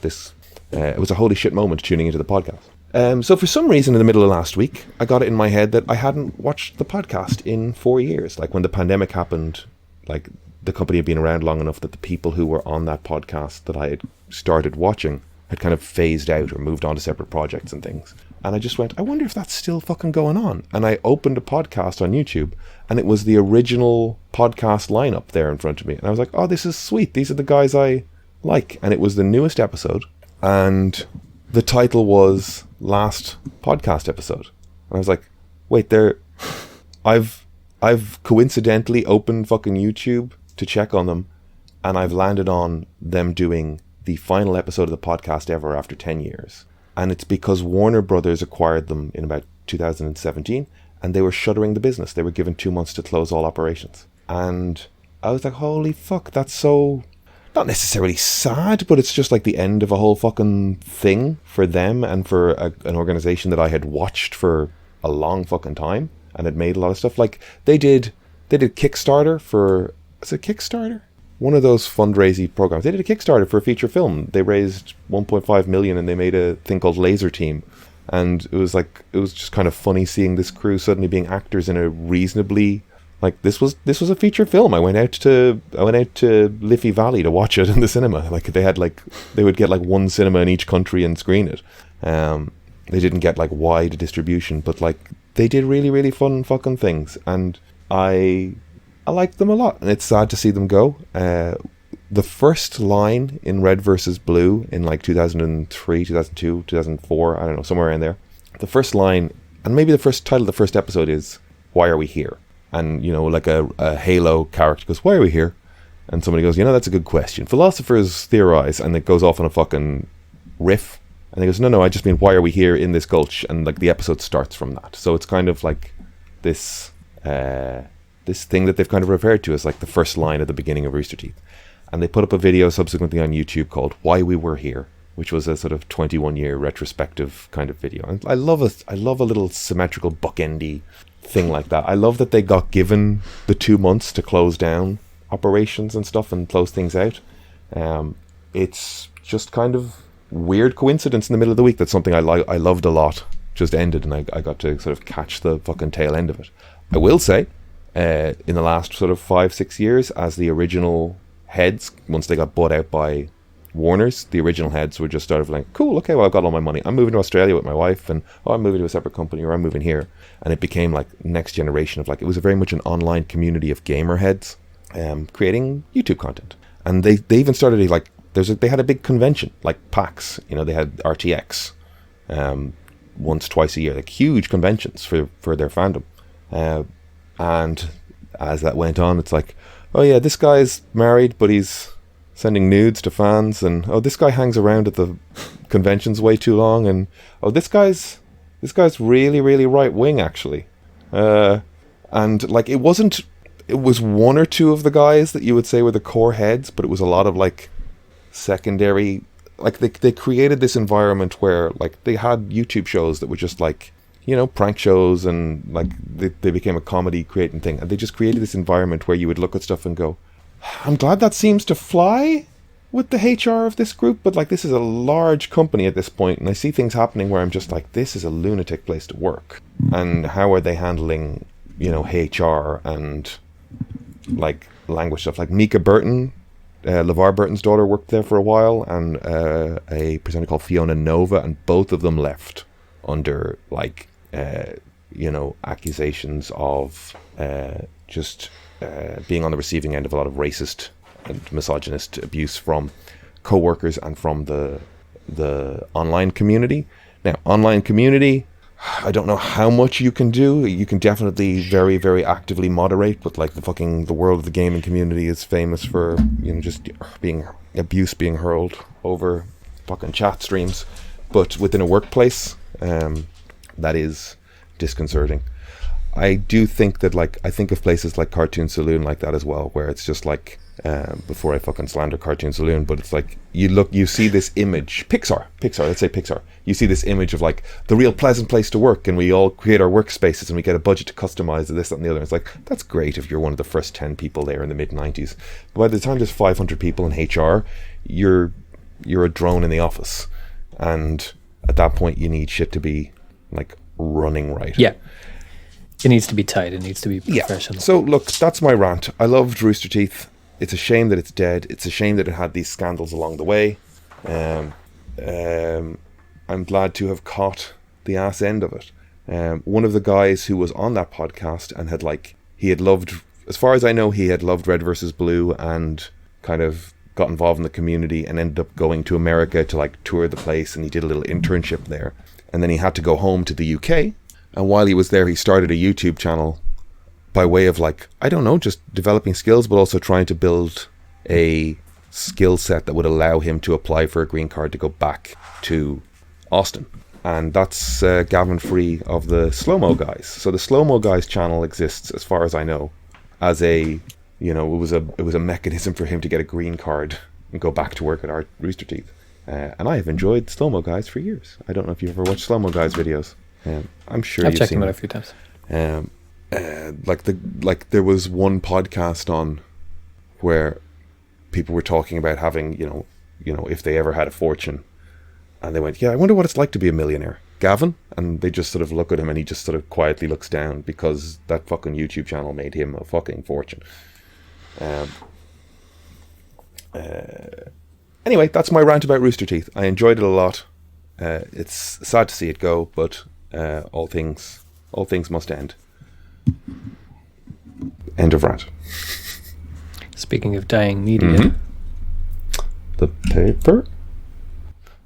it was a holy shit moment tuning into the podcast. So for some reason in the middle of last week, I got it in my head that I hadn't watched the podcast in 4 years. Like when the pandemic happened, like the company had been around long enough that the people who were on that podcast that I had started watching had kind of phased out or moved on to separate projects and things. And I just went, I wonder if that's still fucking going on. And I opened a podcast on YouTube, and it was the original podcast lineup there in front of me. And I was like, oh, this is sweet. These are the guys I like. And it was the newest episode. And the title was Last Podcast Episode. And I was like, wait, I've coincidentally opened fucking YouTube to check on them, and I've landed on them doing the final episode of the podcast ever after 10 years. And it's because Warner Brothers acquired them in about 2017, and they were shuttering the business. They were given 2 months to close all operations. And I was like, holy fuck, that's so, not necessarily sad, but it's just like the end of a whole fucking thing for them and for an organization that I had watched for a long fucking time and had made a lot of stuff. Like they did Kickstarter for, is it Kickstarter? One of those fundraising programs. They did a Kickstarter for a feature film. They raised 1.5 million and they made a thing called Laser Team. And it was just kind of funny seeing this crew suddenly being actors in a reasonably, like, this was a feature film. I went out to Liffey Valley to watch it in the cinema. Like they would get like one cinema in each country and screen it. They didn't get like wide distribution, but like they did really, really fun fucking things. And I liked them a lot, and it's sad to see them go. The first line in Red vs. Blue in like 2003, 2002, 2004, I don't know, somewhere in there. The first line, and maybe the first title of the first episode is, "Why are we here?" And, like a Halo character goes, "Why are we here?" And somebody goes, "That's a good question. Philosophers theorize," and it goes off on a fucking riff. And he goes, no, I just mean, why are we here in this gulch? And like the episode starts from that. So it's kind of like this thing that they've kind of referred to as like the first line at the beginning of Rooster Teeth. And they put up a video subsequently on YouTube called Why We Were Here, which was a sort of 21-year retrospective kind of video. And I love a little symmetrical bookendy thing like that. I love that they got given the 2 months to close down operations and stuff and close things out. It's just kind of weird coincidence in the middle of the week that something I loved a lot just ended, and I got to sort of catch the fucking tail end of it. I will say, in the last sort of 5-6 years, as the original heads, once they got bought out by Warner's, the original heads were just sort of like, cool, okay, well, I've got all my money, I'm moving to Australia with my wife, and I'm moving to a separate company, or I'm moving here. And it became like next generation of like, it was very much an online community of gamer heads creating YouTube content. And they even started like, they had a big convention like PAX, they had RTX once, twice a year, like huge conventions for their fandom. And as that went on, it's like, oh yeah, this guy's married, but he's sending nudes to fans, and oh, this guy hangs around at the conventions way too long, and oh, this guy's really, really right wing actually. And like it was one or two of the guys that you would say were the core heads, but it was a lot of like secondary, like they created this environment where like they had YouTube shows that were just like, you know, prank shows, and like they became a comedy creating thing, and they just created this environment where you would look at stuff and go, I'm glad that seems to fly with the HR of this group, but like this is a large company at this point, and I see things happening where I'm just like, this is a lunatic place to work. And how are they handling, you know, HR and like language stuff? Like Mika Burton, LeVar Burton's daughter, worked there for a while, and a presenter called Fiona Nova, and both of them left under like you know, accusations of just being on the receiving end of a lot of racist and misogynist abuse from co-workers and from the online community. Now, online community, I don't know how much you can do. You can definitely very, very actively moderate, but like the world of the gaming community is famous for, you know, just abuse being hurled over fucking chat streams. But within a workplace, that is disconcerting. I do think that, like, I think of places like Cartoon Saloon like that as well, where it's just like, before I fucking slander Cartoon Saloon, but it's like, you see this image, Pixar, let's say Pixar, you see this image of like the real pleasant place to work, and we all create our workspaces and we get a budget to customize this, that and the other. It's like, that's great if you're one of the first 10 people there in the mid-90s. But by the time there's 500 people in HR, you're a drone in the office. And at that point, you need shit to be like running right. Yeah. It needs to be tight. It needs to be professional. Yeah. So look, that's my rant. I loved Rooster Teeth. It's a shame that it's dead. It's a shame that it had these scandals along the way. I'm glad to have caught the ass end of it. One of the guys who was on that podcast and he had loved, as far as I know, he had loved Red versus Blue and kind of got involved in the community and ended up going to America to like tour the place, and he did a little internship there. And then he had to go home to the UK. And while he was there, he started a YouTube channel by way of like, I don't know, just developing skills, but also trying to build a skill set that would allow him to apply for a green card to go back to Austin. And that's Gavin Free of the Slow Mo Guys. So the Slow Mo Guys channel exists, as far as I know, as a, you know, it was a mechanism for him to get a green card and go back to work at Rooster Teeth. And I have enjoyed Slow Mo Guys for years. I don't know if you've ever watched Slow Mo Guys videos. I'm sure I've you've checked seen them out a few times. Like there was one podcast on where people were talking about having, you know, if they ever had a fortune, and they went, yeah, I wonder what it's like to be a millionaire, Gavin. And they just sort of look at him, and he just sort of quietly looks down because that fucking YouTube channel made him a fucking fortune. Anyway, that's my rant about Rooster Teeth. I enjoyed it a lot. It's sad to see it go, but all things must end. End of rant. Speaking of dying media, The paper.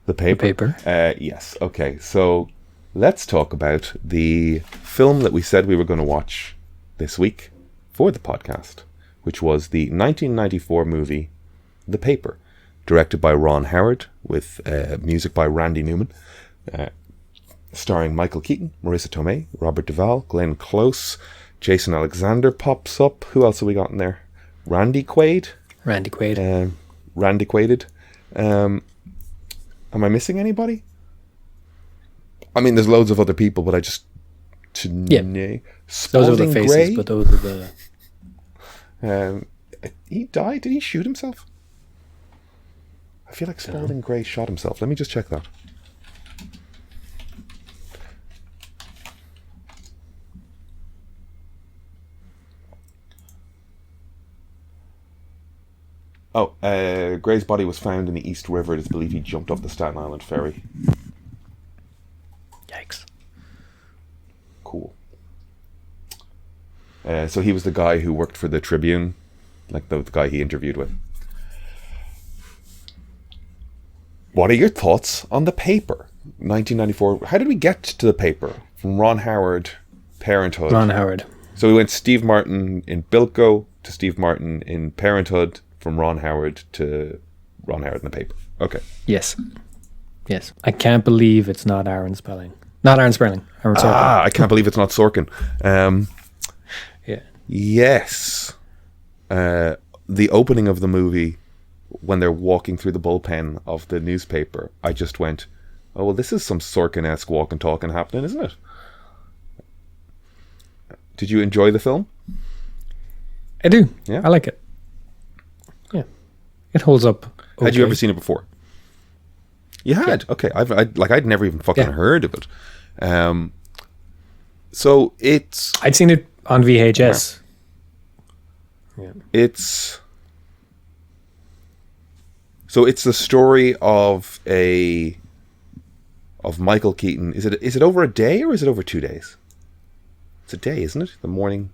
The paper. Yes. Okay. So let's talk about the film that we said we were going to watch this week for the podcast, which was the 1994 movie The Paper, directed by Ron Howard, with music by Randy Newman, starring Michael Keaton, Marissa Tomei, Robert Duvall, Glenn Close, Jason Alexander pops up. Who else have we got in there? Randy Quaid. Randy Quaid. Randy Quaided. Am I missing anybody? I mean, there's loads of other people, but I just... Those are the faces, Gray? But those are the... he died? Did he shoot himself? I feel like Spalding Gray shot himself. Let me just check that. Oh, Gray's body was found in the East River. It is believed he jumped off the Staten Island ferry. Yikes. Cool. So he was the guy who worked for the Tribune, like the guy he interviewed with. What are your thoughts on The Paper, 1994? How did we get to The Paper? From Ron Howard, Parenthood. Ron Howard. So we went Steve Martin in Bilko to Steve Martin in Parenthood, from Ron Howard to Ron Howard in the paper. Okay. Yes. I can't believe it's not Aaron Spelling. Not Aaron Spelling. Aaron Sorkin. I can't believe it's not Sorkin. Yeah. Yes. The opening of the movie, when they're walking through the bullpen of the newspaper, I just went, oh, well, this is some Sorkin-esque walk and talking happening, isn't it? Did you enjoy the film? I do. Yeah. I like it. Yeah. It holds up. Okay. Had you ever seen it before? You had? Yeah. Okay. I'd never even fucking Yeah. heard of it. So it's... I'd seen it on VHS. Yeah. It's the story of Michael Keaton. Is it over a day or is it over 2 days? It's a day, isn't it? The morning.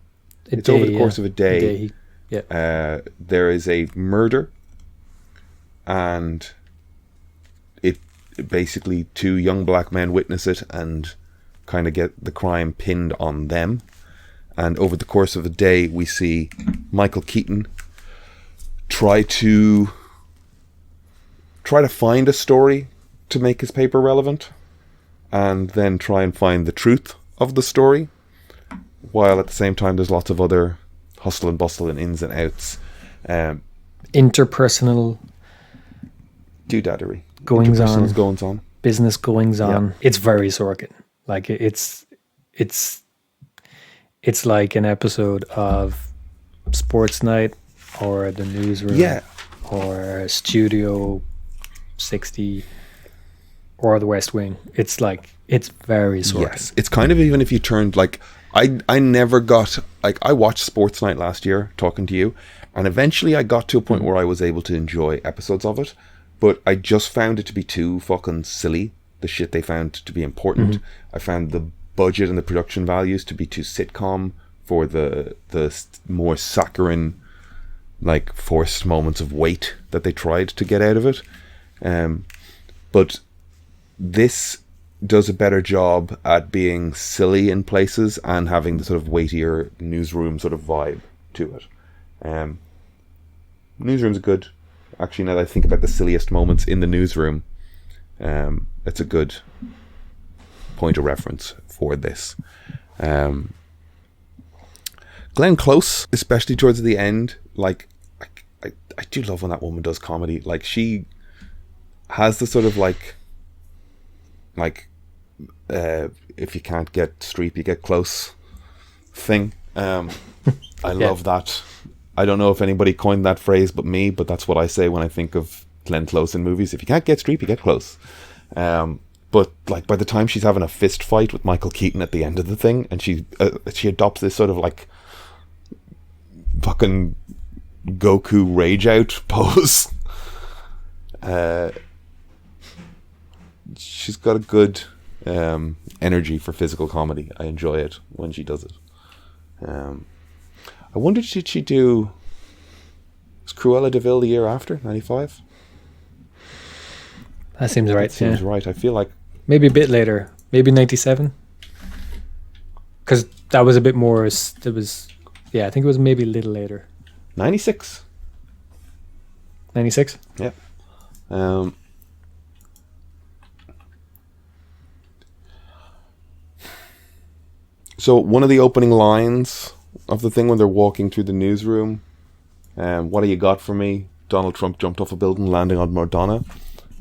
It's over the course of a day. There is a murder, and it basically 2 young black men witness it and kind of get the crime pinned on them. And over the course of a day, we see Michael Keaton try to find a story to make his paper relevant, and then try and find the truth of the story, while at the same time there's lots of other hustle and bustle and ins and outs. Interpersonal Doodaddery. goings on. Business goings on. Yeah. It's very Sorkin. Like it's like an episode of Sports Night or The Newsroom. Yeah. Or Studio 60 or The West Wing. It's very Sorkin. Yes, it's kind of, even if you turned, like, I never got, like, I watched Sports Night last year talking to you, and eventually I got to a point where I was able to enjoy episodes of it, but I just found it to be too fucking silly, the shit they found to be important. I found the budget and the production values to be too sitcom for the more saccharine, like, forced moments of weight that they tried to get out of it. But this does a better job at being silly in places and having the sort of weightier newsroom sort of vibe to it. Newsroom's good. Actually, now that I think about the silliest moments in the newsroom, it's a good point of reference for this. Glenn Close, especially towards the end, like, I do love when that woman does comedy. Like, she has the sort of like if you can't get Streep, you get close thing. I love that. I don't know if anybody coined that phrase but me, but that's what I say when I think of Glenn Close in movies. If you can't get Streep, you get close. But like, by the time she's having a fist fight with Michael Keaton at the end of the thing, and she adopts this sort of like fucking Goku rage out pose. She's got a good energy for physical comedy. I enjoy it when she does it. I wonder, did she do... Was Cruella de Vil the year after, 95? That seems right. That seems right. I feel like... Maybe a bit later. Maybe 97? Because that was a bit more... It was... Yeah, I think it was maybe a little later. 96. 96? Yeah. So one of the opening lines of the thing when they're walking through the newsroom, what do you got for me? Donald Trump jumped off a building landing on Madonna.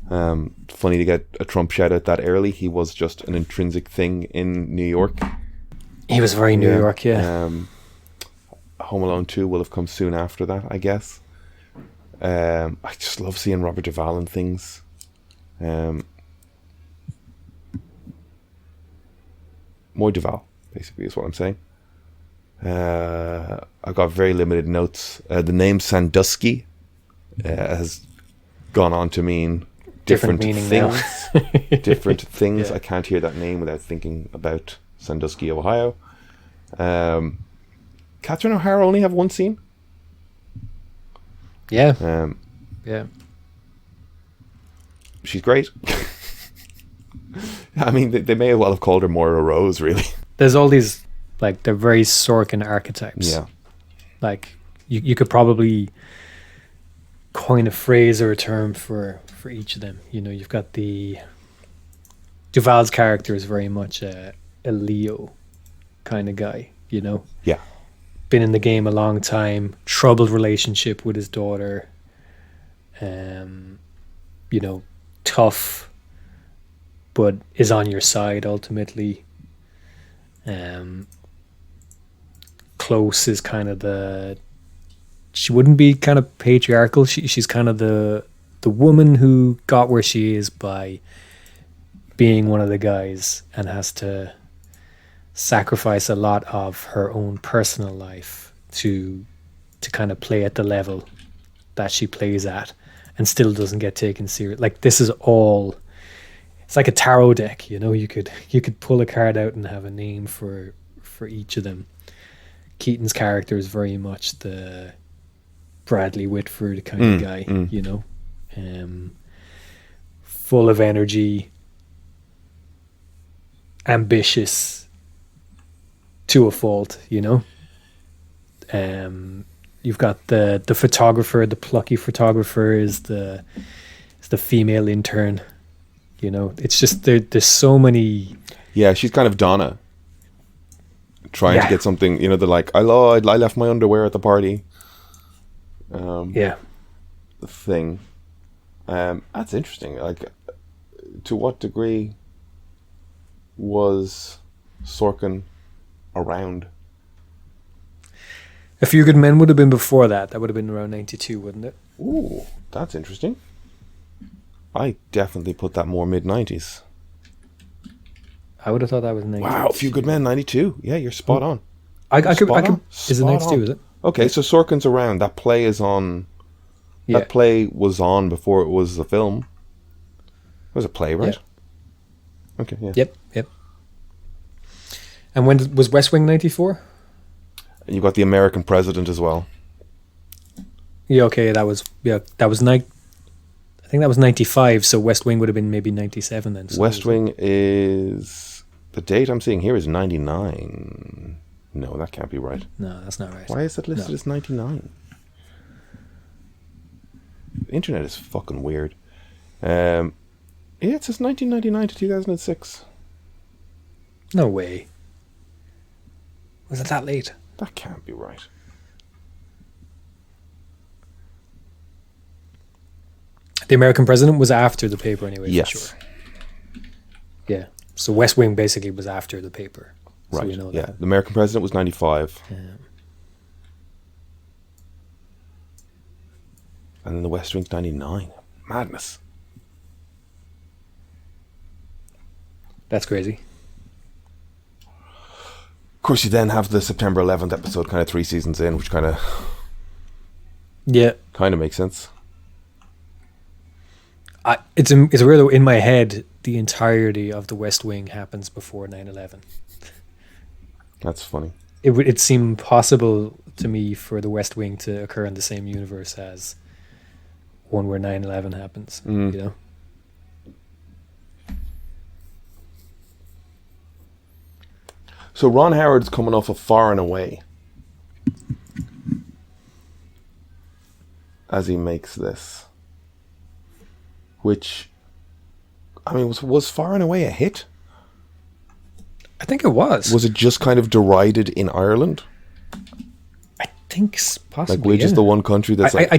Funny to get a Trump shout out that early. He was just an intrinsic thing in New York. He was very New York, yeah. Home Alone 2 will have come soon after that, I guess. I just love seeing Robert Duvall in things. More Duvall, basically, is what I'm saying. I've got very limited notes. The name Sandusky has gone on to mean different meaning things. now. Different things. Yeah. I can't hear that name without thinking about Sandusky, Ohio. Catherine O'Hara only have one scene. Yeah. Yeah. She's great. I mean, they may well have called her Moira Rose, really. There's all these Like they're very Sorkin archetypes. Yeah. Like you could probably coin a phrase or a term for each of them. You know, you've got Duval's character is very much a Leo kind of guy, you know. Yeah. Been in the game a long time, troubled relationship with his daughter. You know, tough, but is on your side ultimately. Close is kind of she wouldn't be kind of patriarchal. She's kind of the woman who got where she is by being one of the guys and has to sacrifice a lot of her own personal life to kind of play at the level that she plays at and still doesn't get taken serious. Like this is all, it's like a tarot deck, you know. You could pull a card out and have a name for each of them. Keaton's character is very much the Bradley Whitford kind of guy, you know, full of energy, ambitious to a fault, you know. You've got the photographer, the plucky photographer is the female intern, you know. It's just there's so many. Yeah, she's kind of Donna, trying to get something. You know, they're like, I left my underwear at the party. The thing. That's interesting. Like, to what degree was Sorkin around? A Few Good Men would have been before that. That would have been around 92, wouldn't it? Ooh, that's interesting. I definitely put that more mid-90s. I would have thought that was 92. Wow, A Few Good Men, 92. Yeah, you're spot on. I could. Is it 92, is it? Okay, so Sorkin's around. That play is on. Yeah. That play was on before it was a film. It was a play, right? Yeah. Okay, yeah. Yep. And when was West Wing 94? And you got The American President as well. Yeah, okay, that was I think that was 95, so West Wing would have been maybe 97 then. So West Wing is... The date I'm seeing here is 99. No, that can't be right. No, that's not right. Why is it listed as 99? The internet is fucking weird. Yeah, it says 1999 to 2006. No way. Was it that late? That can't be right. The American President was after the paper anyway, Yes. for sure. Yeah. So West Wing basically was after the paper. So Right, we know yeah. that. The American President was 95. And then the West Wing's 99. Madness. That's crazy. Of course, you then have the September 11th episode kind of 3 seasons in, which kind of makes sense. It's weird though, in my head, the entirety of the West Wing happens before 9/11. That's funny. It would seem possible to me for the West Wing to occur in the same universe as one where 9/11 happens, you know? So Ron Howard's coming off of Far and Away as he makes this, which, I mean, was Far and Away a hit? I think it was. Was it just kind of derided in Ireland? I think possibly. Like, we're just the one country that's I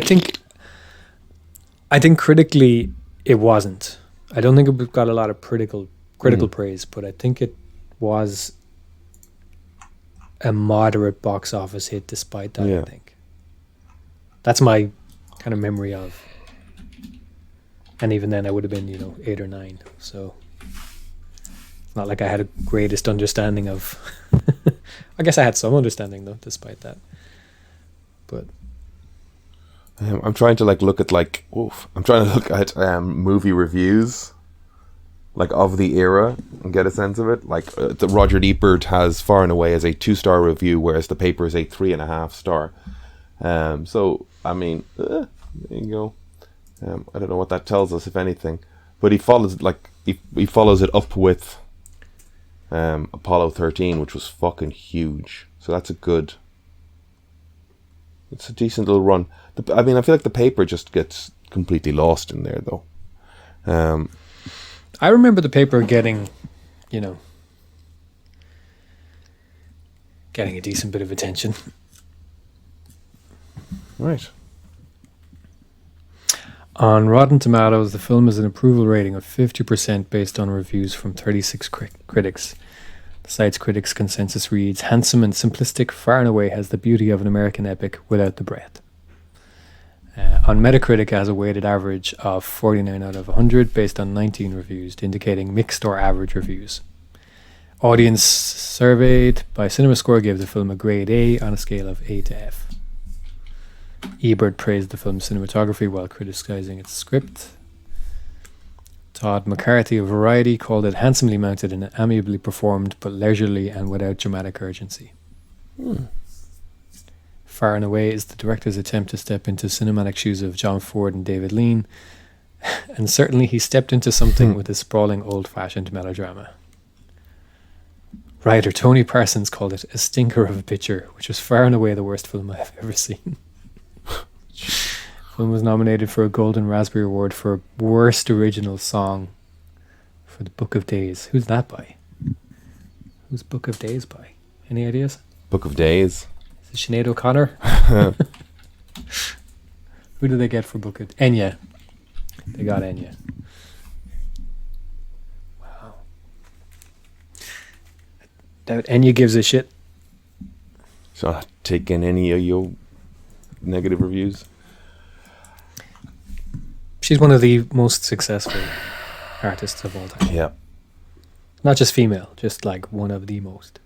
think critically it wasn't. I don't think it got a lot of critical praise, but I think it was a moderate box office hit despite that. Yeah. I think that's my kind of memory of. And even then, I would have been 8 or 9. So it's not like I had a greatest understanding of. I guess I had some understanding though, despite that. But I'm trying to look at movie reviews, like, of the era and get a sense of it. Like, the Roger Ebert has Far and Away as a 2-star review, whereas the paper is a 3.5 star. So I mean, there you go. I don't know what that tells us, if anything, but he follows it up with Apollo 13, which was fucking huge. So that's it's a decent little run. I mean, I feel like the paper just gets completely lost in there, though. I remember the paper getting a decent bit of attention. Right. On Rotten Tomatoes, the film has an approval rating of 50% based on reviews from 36 critics. The site's critics' consensus reads, handsome and simplistic, far and away has the beauty of an American epic without the breadth. On Metacritic, it has a weighted average of 49 out of 100 based on 19 reviews, indicating mixed or average reviews. Audience surveyed by CinemaScore gave the film a grade A on a scale of A to F. Ebert praised the film's cinematography while criticizing its script. Todd McCarthy of Variety called it handsomely mounted and amiably performed, but leisurely and without dramatic urgency. Far and away is the director's attempt to step into cinematic shoes of John Ford and David Lean, and certainly he stepped into something with a sprawling old-fashioned melodrama. Writer Tony Parsons called it a stinker of a picture, which was far and away the worst film I have ever seen. The film was nominated for a Golden Raspberry Award for Worst Original Song for the Book of Days. Who's that by? Who's Book of Days by? Any ideas? Book of Days. Is it Sinead O'Connor? Who do they get for Book of Enya? They got Enya. Wow. Doubt Enya gives a shit. So not taking any of your negative reviews. She's one of the most successful artists of all time. Yeah. Not just female, just like one of the most.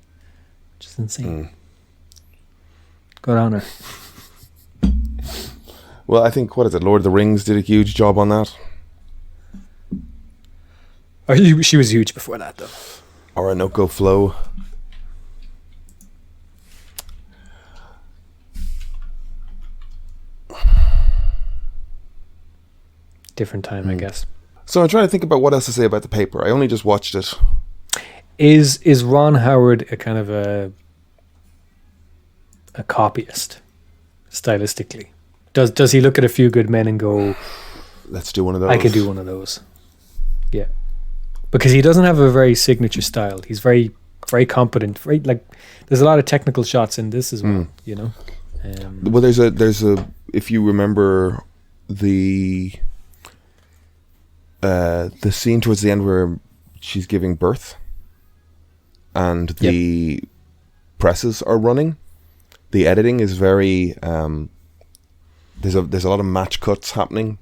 Which is insane. Good on her. Well, I think, what is it, Lord of the Rings did a huge job on that. Oh, she was huge before that, though. Orinoco Flow. Different time, I guess. So I'm trying to think about what else to say about the paper. I only just watched it. Is Ron Howard a kind of a copyist, stylistically? Does he look at A Few Good Men and go, let's do one of those? I can do one of those. Yeah. Because he doesn't have a very signature style. He's very, very competent. Very, like, there's a lot of technical shots in this as well, you know? Well, there's a, if you remember the scene towards the end where she's giving birth and the presses are running, the editing is very there's a lot of match cuts happening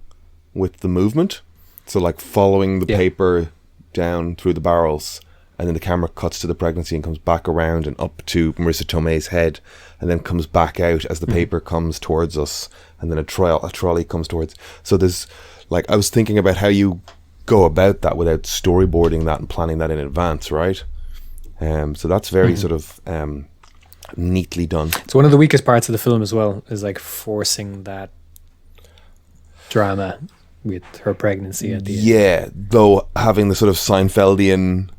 with the movement, so like following the paper down through the barrels, and then the camera cuts to the pregnancy and comes back around and up to Marissa Tomei's head, and then comes back out as the paper comes towards us, and then a trolley comes towards. So there's, like, I was thinking about how you go about that without storyboarding that and planning that in advance, right? So that's very sort of neatly done. It's one of the weakest parts of the film as well, is like forcing that drama with her pregnancy at the end. Yeah, though having the sort of Seinfeldian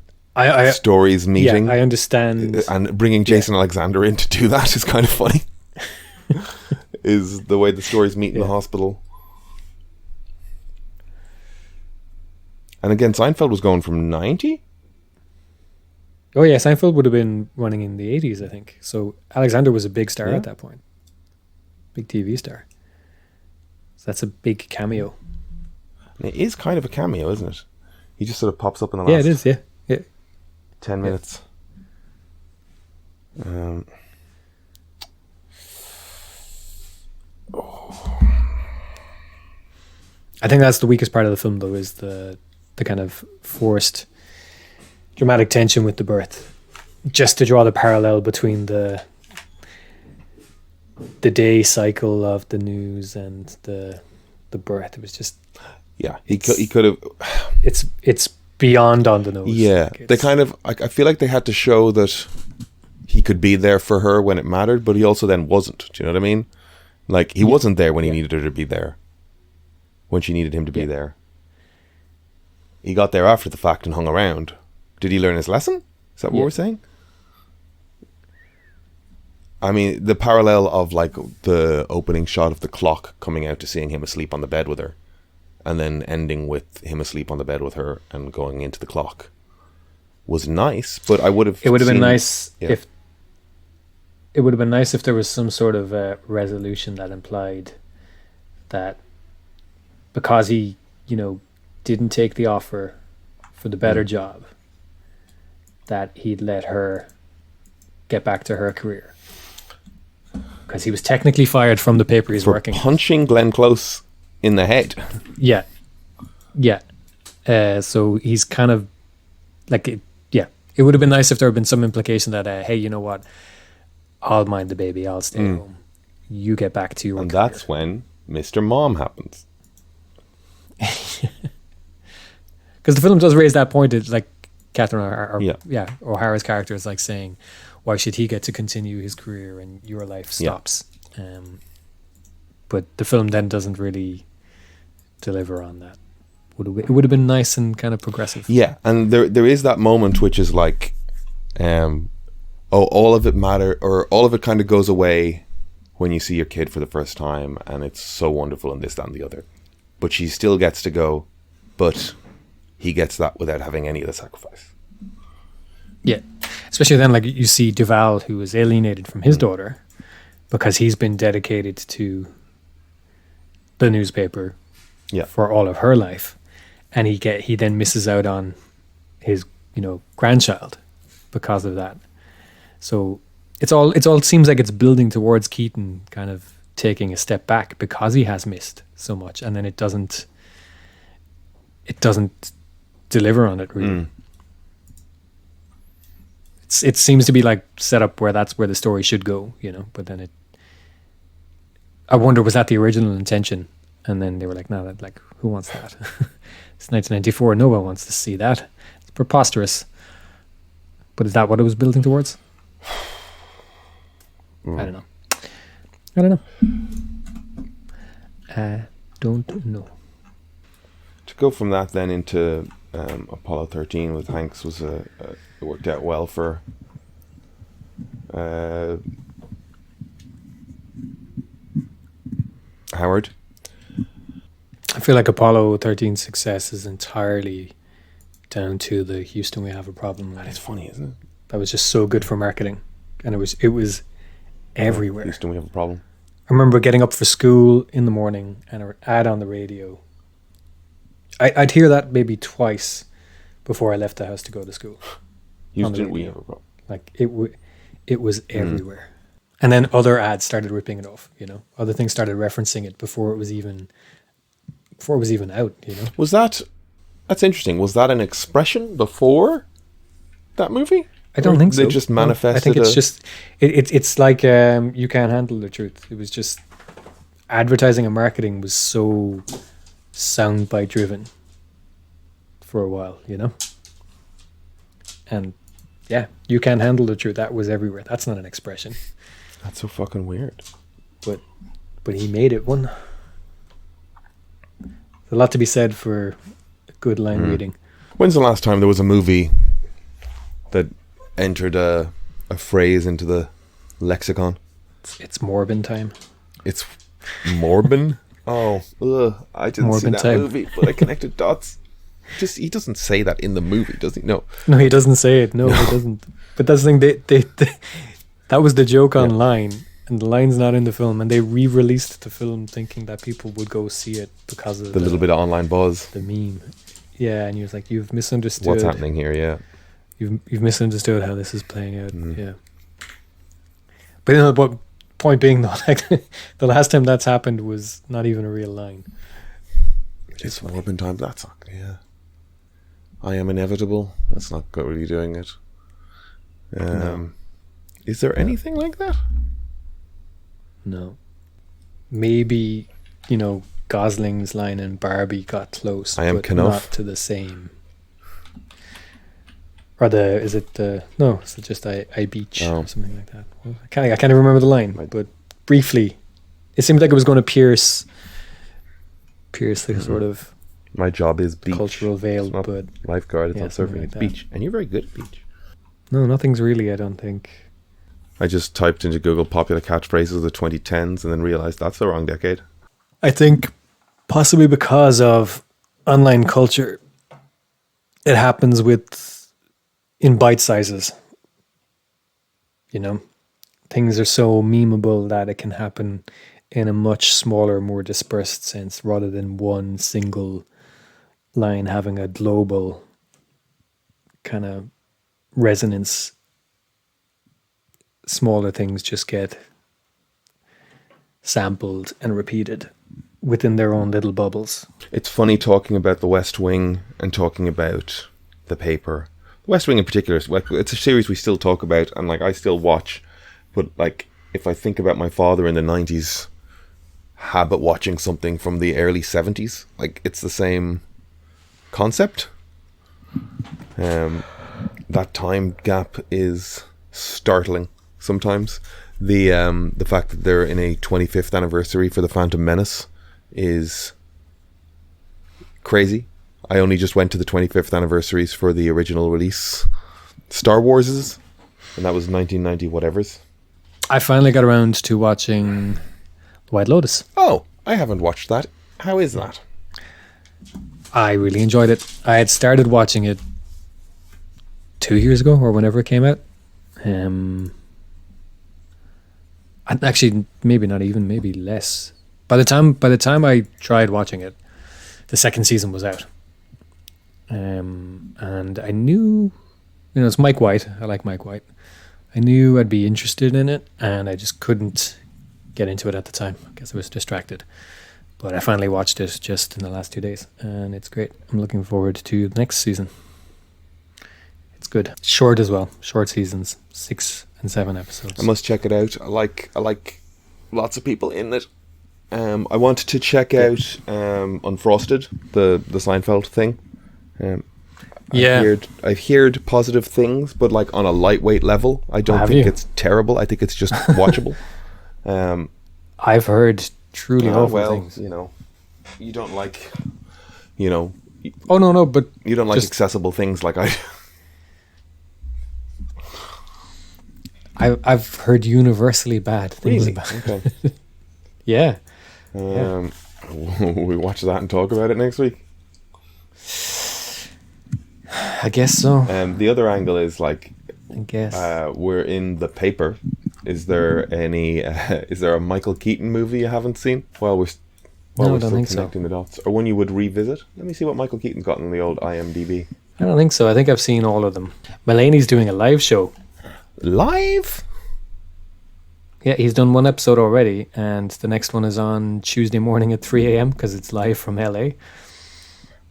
stories meeting. Yeah, I understand. And bringing Jason Alexander in to do that is kind of funny. Is the way the stories meet in the hospital. And again, Seinfeld was going from 90? Oh yeah, Seinfeld would have been running in the 80s, I think. So Alexander was a big star at that point. Big TV star. So that's a big cameo. It is kind of a cameo, isn't it? He just sort of pops up in the last... Yeah, it is, yeah. 10 minutes. I think that's the weakest part of the film, though, is the kind of forced dramatic tension with the birth, just to draw the parallel between the day cycle of the news and the birth. It was just he could have. It's beyond on the nose. Yeah, like they kind of. I feel like they had to show that he could be there for her when it mattered, but he also then wasn't. Do you know what I mean? Like he wasn't there when he needed her to be there. When she needed him to be there. He got there after the fact and hung around. Did he learn his lesson? Is that what we're saying? I mean, the parallel of like the opening shot of the clock coming out to seeing him asleep on the bed with her, and then ending with him asleep on the bed with her and going into the clock was nice. But I would have. It would have been nice if. It would have been nice if there was some sort of resolution that implied that because he, didn't take the offer for the better job, that he'd let her get back to her career. Because he was technically fired from the paper he's working at. Punching Glenn Close in the head. Yeah. So he's kind of like, it would have been nice if there had been some implication that, hey, you know what? I'll mind the baby. I'll stay home. You get back to your And career. that's when Mr. Mom happens. Because the film does raise that point. It's like Catherine O'Hara's character is like saying, why should he get to continue his career and your life stops? But the film then doesn't really deliver on that. It would have been nice and kind of progressive. Yeah, and there is that moment which is like, all of it kind of goes away when you see your kid for the first time, and it's so wonderful and this, that, and the other. But she still gets to go, but he gets that without having any of the sacrifice. Yeah, especially then, like you see Duval, who is alienated from his daughter because he's been dedicated to the newspaper for all of her life, and he then misses out on his grandchild because of that. So it all seems like it's building towards Keaton kind of taking a step back because he has missed so much, and then it doesn't deliver on it really. It seems to be like set up where that's where the story should go, but then I wonder, was that the original intention? And then they were like, no, like who wants that? It's 1994, no one wants to see that. It's preposterous. But is that what it was building towards? I don't know. I don't know. To go from that then into Apollo 13 with Hanks was it worked out well for Howard. I feel like Apollo 13's success is entirely down to the Houston We Have a Problem line. It's funny, isn't it? That was just so good for marketing, and it was everywhere. Houston, we have a problem. I remember getting up for school in the morning and an ad on the radio. I'd hear that maybe twice before I left the house to go to school. Houston, we have a problem. Like it was everywhere. And then other ads started ripping it off, Other things started referencing it before it was even out, Was that's interesting. Was that an expression before that movie? I don't think so. They just manifested. I think it's just it's like You Can't Handle the Truth. It was just advertising and marketing was so soundbite driven for a while, And You Can't Handle the Truth. That was everywhere. That's not an expression. That's so fucking weird. But he made it one. There's a lot to be said for good line reading. When's the last time there was a movie that entered a phrase into the lexicon? It's Morbin time. It's Morbin? I didn't see that movie, but I connected dots. He doesn't say that in the movie, does he? No, he doesn't say it. No, he doesn't. But that's the thing. They that was the joke online, and the line's not in the film, and they re-released the film thinking that people would go see it because of the little bit of online buzz, the meme. Yeah, and he was like, "You've misunderstood what's happening here." Yeah, you've misunderstood how this is playing out. Yeah, but point being though, like the last time that's happened was not even a real line. It's Morbin time. That's not. Yeah, I am inevitable. That's not really doing it. No. Is there anything like that? No. Maybe, Gosling's line in Barbie got close, I am but Knuff. not to the same. Or is it just I beach or something like that? Well, I can't even remember the line, but briefly, it seemed like it was going to pierce the sort of my job is beach. Cultural veil, it's not but lifeguard. It's not surfing. like It's that. beach, and you're very good at beach. No, nothing's really, I don't think. I just typed into Google popular catchphrases of the 2010s and then realized that's the wrong decade. I think possibly because of online culture, it happens in bite sizes. You know, things are so memeable that it can happen in a much smaller, more dispersed sense rather than one single line having a global kind of resonance. Smaller things just get sampled and repeated within their own little bubbles. It's funny talking about The West Wing and talking about The Paper. The West Wing in particular, like, it's a series we still talk about and like I still watch. But like if I think about my father in the 90s habit watching something from the early 70s, like it's the same concept. That time gap is startling sometimes. The fact that they're in a 25th anniversary for The Phantom Menace is crazy. I only just went to the 25th anniversaries for the original release Star Wars's, and that was 1990 whatever's. I finally got around to watching The White Lotus. Oh, I haven't watched that. How is that? I really enjoyed it. I had started watching it 2 years ago or whenever it came out. And actually, maybe not even, maybe less. By the time I tried watching it, the second season was out. And I knew, it's Mike White. I like Mike White. I knew I'd be interested in it, and I just couldn't get into it at the time. I guess I was distracted. But I finally watched it just in the last 2 days, and it's great. I'm looking forward to the next season. It's good. Short as well. Short seasons, 6 and 7 episodes. I must check it out. I like lots of people in it. I wanted to check out Unfrosted, the Seinfeld thing. I've heard positive things, but like on a lightweight level. I don't think it's terrible. I think it's just watchable. I've heard truly awful things. You don't like, Oh no, but you don't like accessible things like I. I've heard universally bad things about it. Okay. Yeah. We watch that and talk about it next week. I guess so. The other angle is like, I guess we're in The Paper. Is there a Michael Keaton movie you haven't seen? We're still connecting the dots, or one you would revisit? Let me see what Michael Keaton's got in the old IMDb. I don't think so. I think I've seen all of them. Mulaney's doing a live show. Live? Yeah, he's done one episode already, and the next one is on Tuesday morning at 3 a.m. because it's live from LA.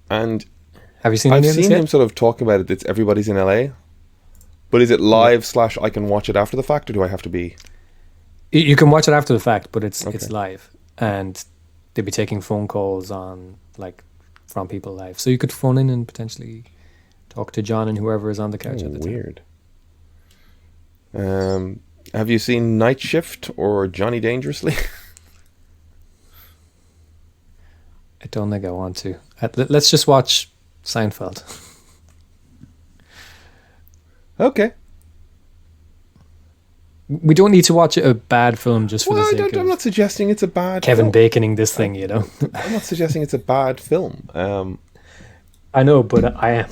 And have you seen? I've seen him sort of talk about it. It's everybody's in LA, but is it live / I can watch it after the fact, or do I have to be? You can watch it after the fact, but it's live, and they'll be taking phone calls from people live, so you could phone in and potentially talk to John and whoever is on the couch at the time. Weird. Have you seen Night Shift or Johnny Dangerously? I don't think I want to. Let's just watch Seinfeld. Okay. We don't need to watch a bad film just for the sake of... I'm not suggesting it's a bad Kevin film. Baconing this thing, I'm not suggesting it's a bad film. I know, but I am.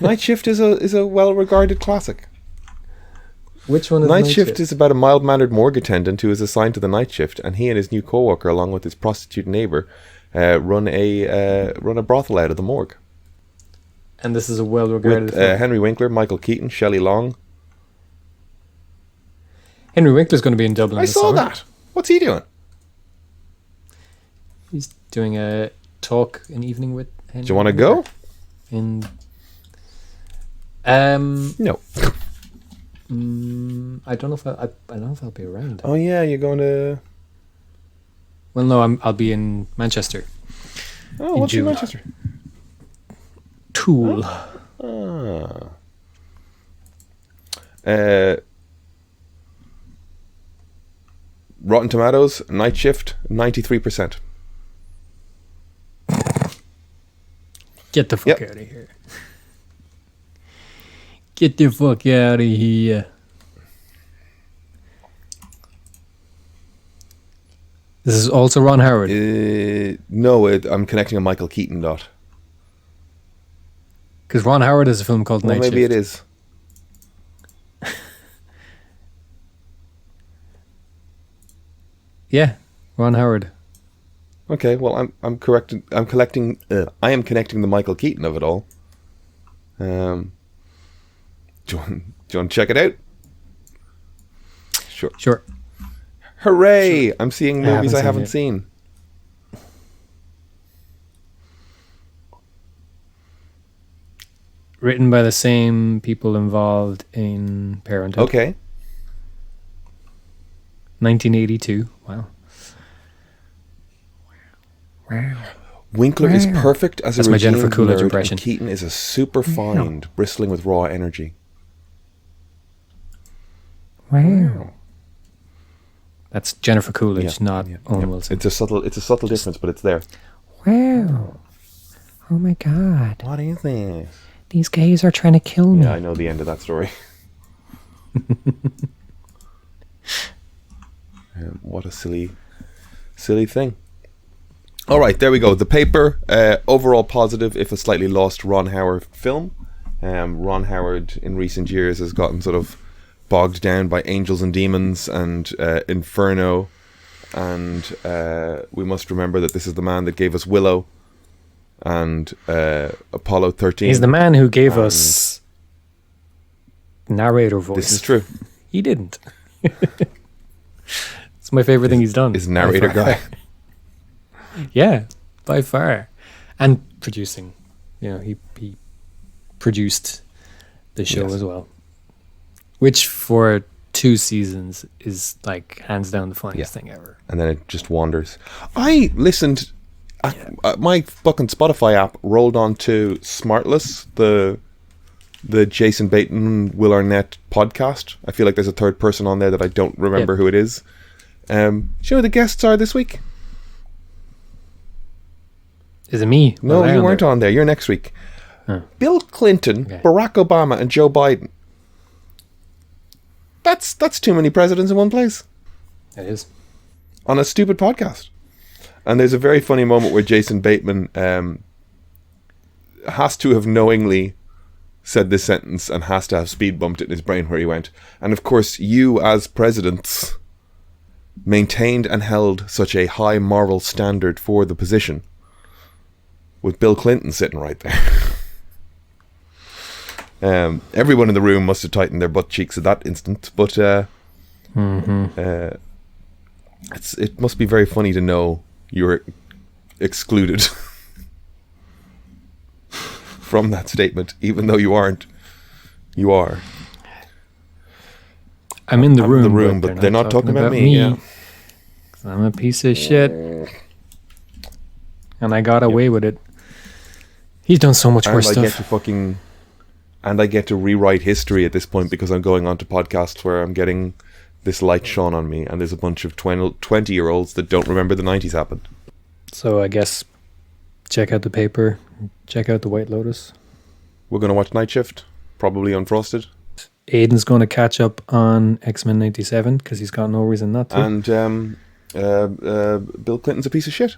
Night Shift is a well-regarded classic. Which one is Night Shift is about a mild-mannered morgue attendant who is assigned to the night shift, and he and his new co-worker, along with his prostitute neighbour, run a brothel out of the morgue. And this is a well-regarded with film. Henry Winkler, Michael Keaton, Shelley Long. Henry Winkler's going to be in Dublin. I saw that. What's he doing? He's doing a talk, an evening with Henry. Do you want to go? No. I don't know if I'll be around. Oh yeah, you're going to. Well, no, I'll be in Manchester. Oh, what's in Manchester? Tool. Rotten Tomatoes, Night Shift, 93%. Get the fuck out of here. Get the fuck out of here. This is also Ron Howard. No, I'm connecting a Michael Keaton dot. Because Ron Howard has a film called Well, Night maybe Shift. it is. Yeah, Ron Howard. Okay, well, I'm correcting. I'm collecting. I am connecting the Michael Keaton of it all. Do you want to check it out? Sure. Hooray! Sure. I'm seeing movies I haven't seen seen. Written by the same people involved in Parenthood. Okay. 1982. Wow. Winkler is perfect as That's a my Jennifer redeemed Coolidge nerd, impression. and Keaton is a super find, bristling with raw energy. Wow. That's Jennifer Coolidge, not Owen Wilson. It's a subtle difference, but it's there. Wow. Oh my God. What is this? These gays are trying to kill me. Yeah, I know the end of that story. What a silly thing. All right, there we go. The Paper, overall positive, if a slightly lost Ron Howard film. Ron Howard in recent years has gotten sort of bogged down by Angels and Demons and Inferno, and we must remember that this is the man that gave us Willow and Apollo 13. He's the man who gave us narrator voice. This is true. He didn't. It's my favorite thing he's done. Is narrator guy. Yeah, by far. And producing. You know, he produced the show as well. Which for 2 seasons is like hands down the funniest thing ever. And then it just wanders. I listened, my fucking Spotify app rolled on to Smartless, the Jason Bateman, Will Arnett podcast. I feel like there's a third person on there that I don't remember who it is. Do you know who the guests are this week? Is it me? No, you weren't on there. You're next week. Huh. Bill Clinton, Barack Obama, and Joe Biden. That's too many presidents in one place. It is. On a stupid podcast. And there's a very funny moment where Jason Bateman has to have knowingly said this sentence and has to have speed bumped it in his brain where he went, and of course you as presidents maintained and held such a high moral standard for the position, with Bill Clinton sitting right there. Everyone in the room must have tightened their butt cheeks at that instant, but it must be very funny to know you're excluded from that statement, even though you aren't. You are. I'm in the room, but they're not talking about me. Yeah. I'm a piece of shit, and I got away with it. He's done so much worse stuff. I get to rewrite history at this point because I'm going on to podcasts where I'm getting this light shone on me, and there's a bunch of 20-year-olds that don't remember the 90s happened. So I guess check out The Paper, check out The White Lotus. We're going to watch Night Shift, probably unfrosted. Aiden's going to catch up on X-Men 97 because he's got no reason not to. And Bill Clinton's a piece of shit.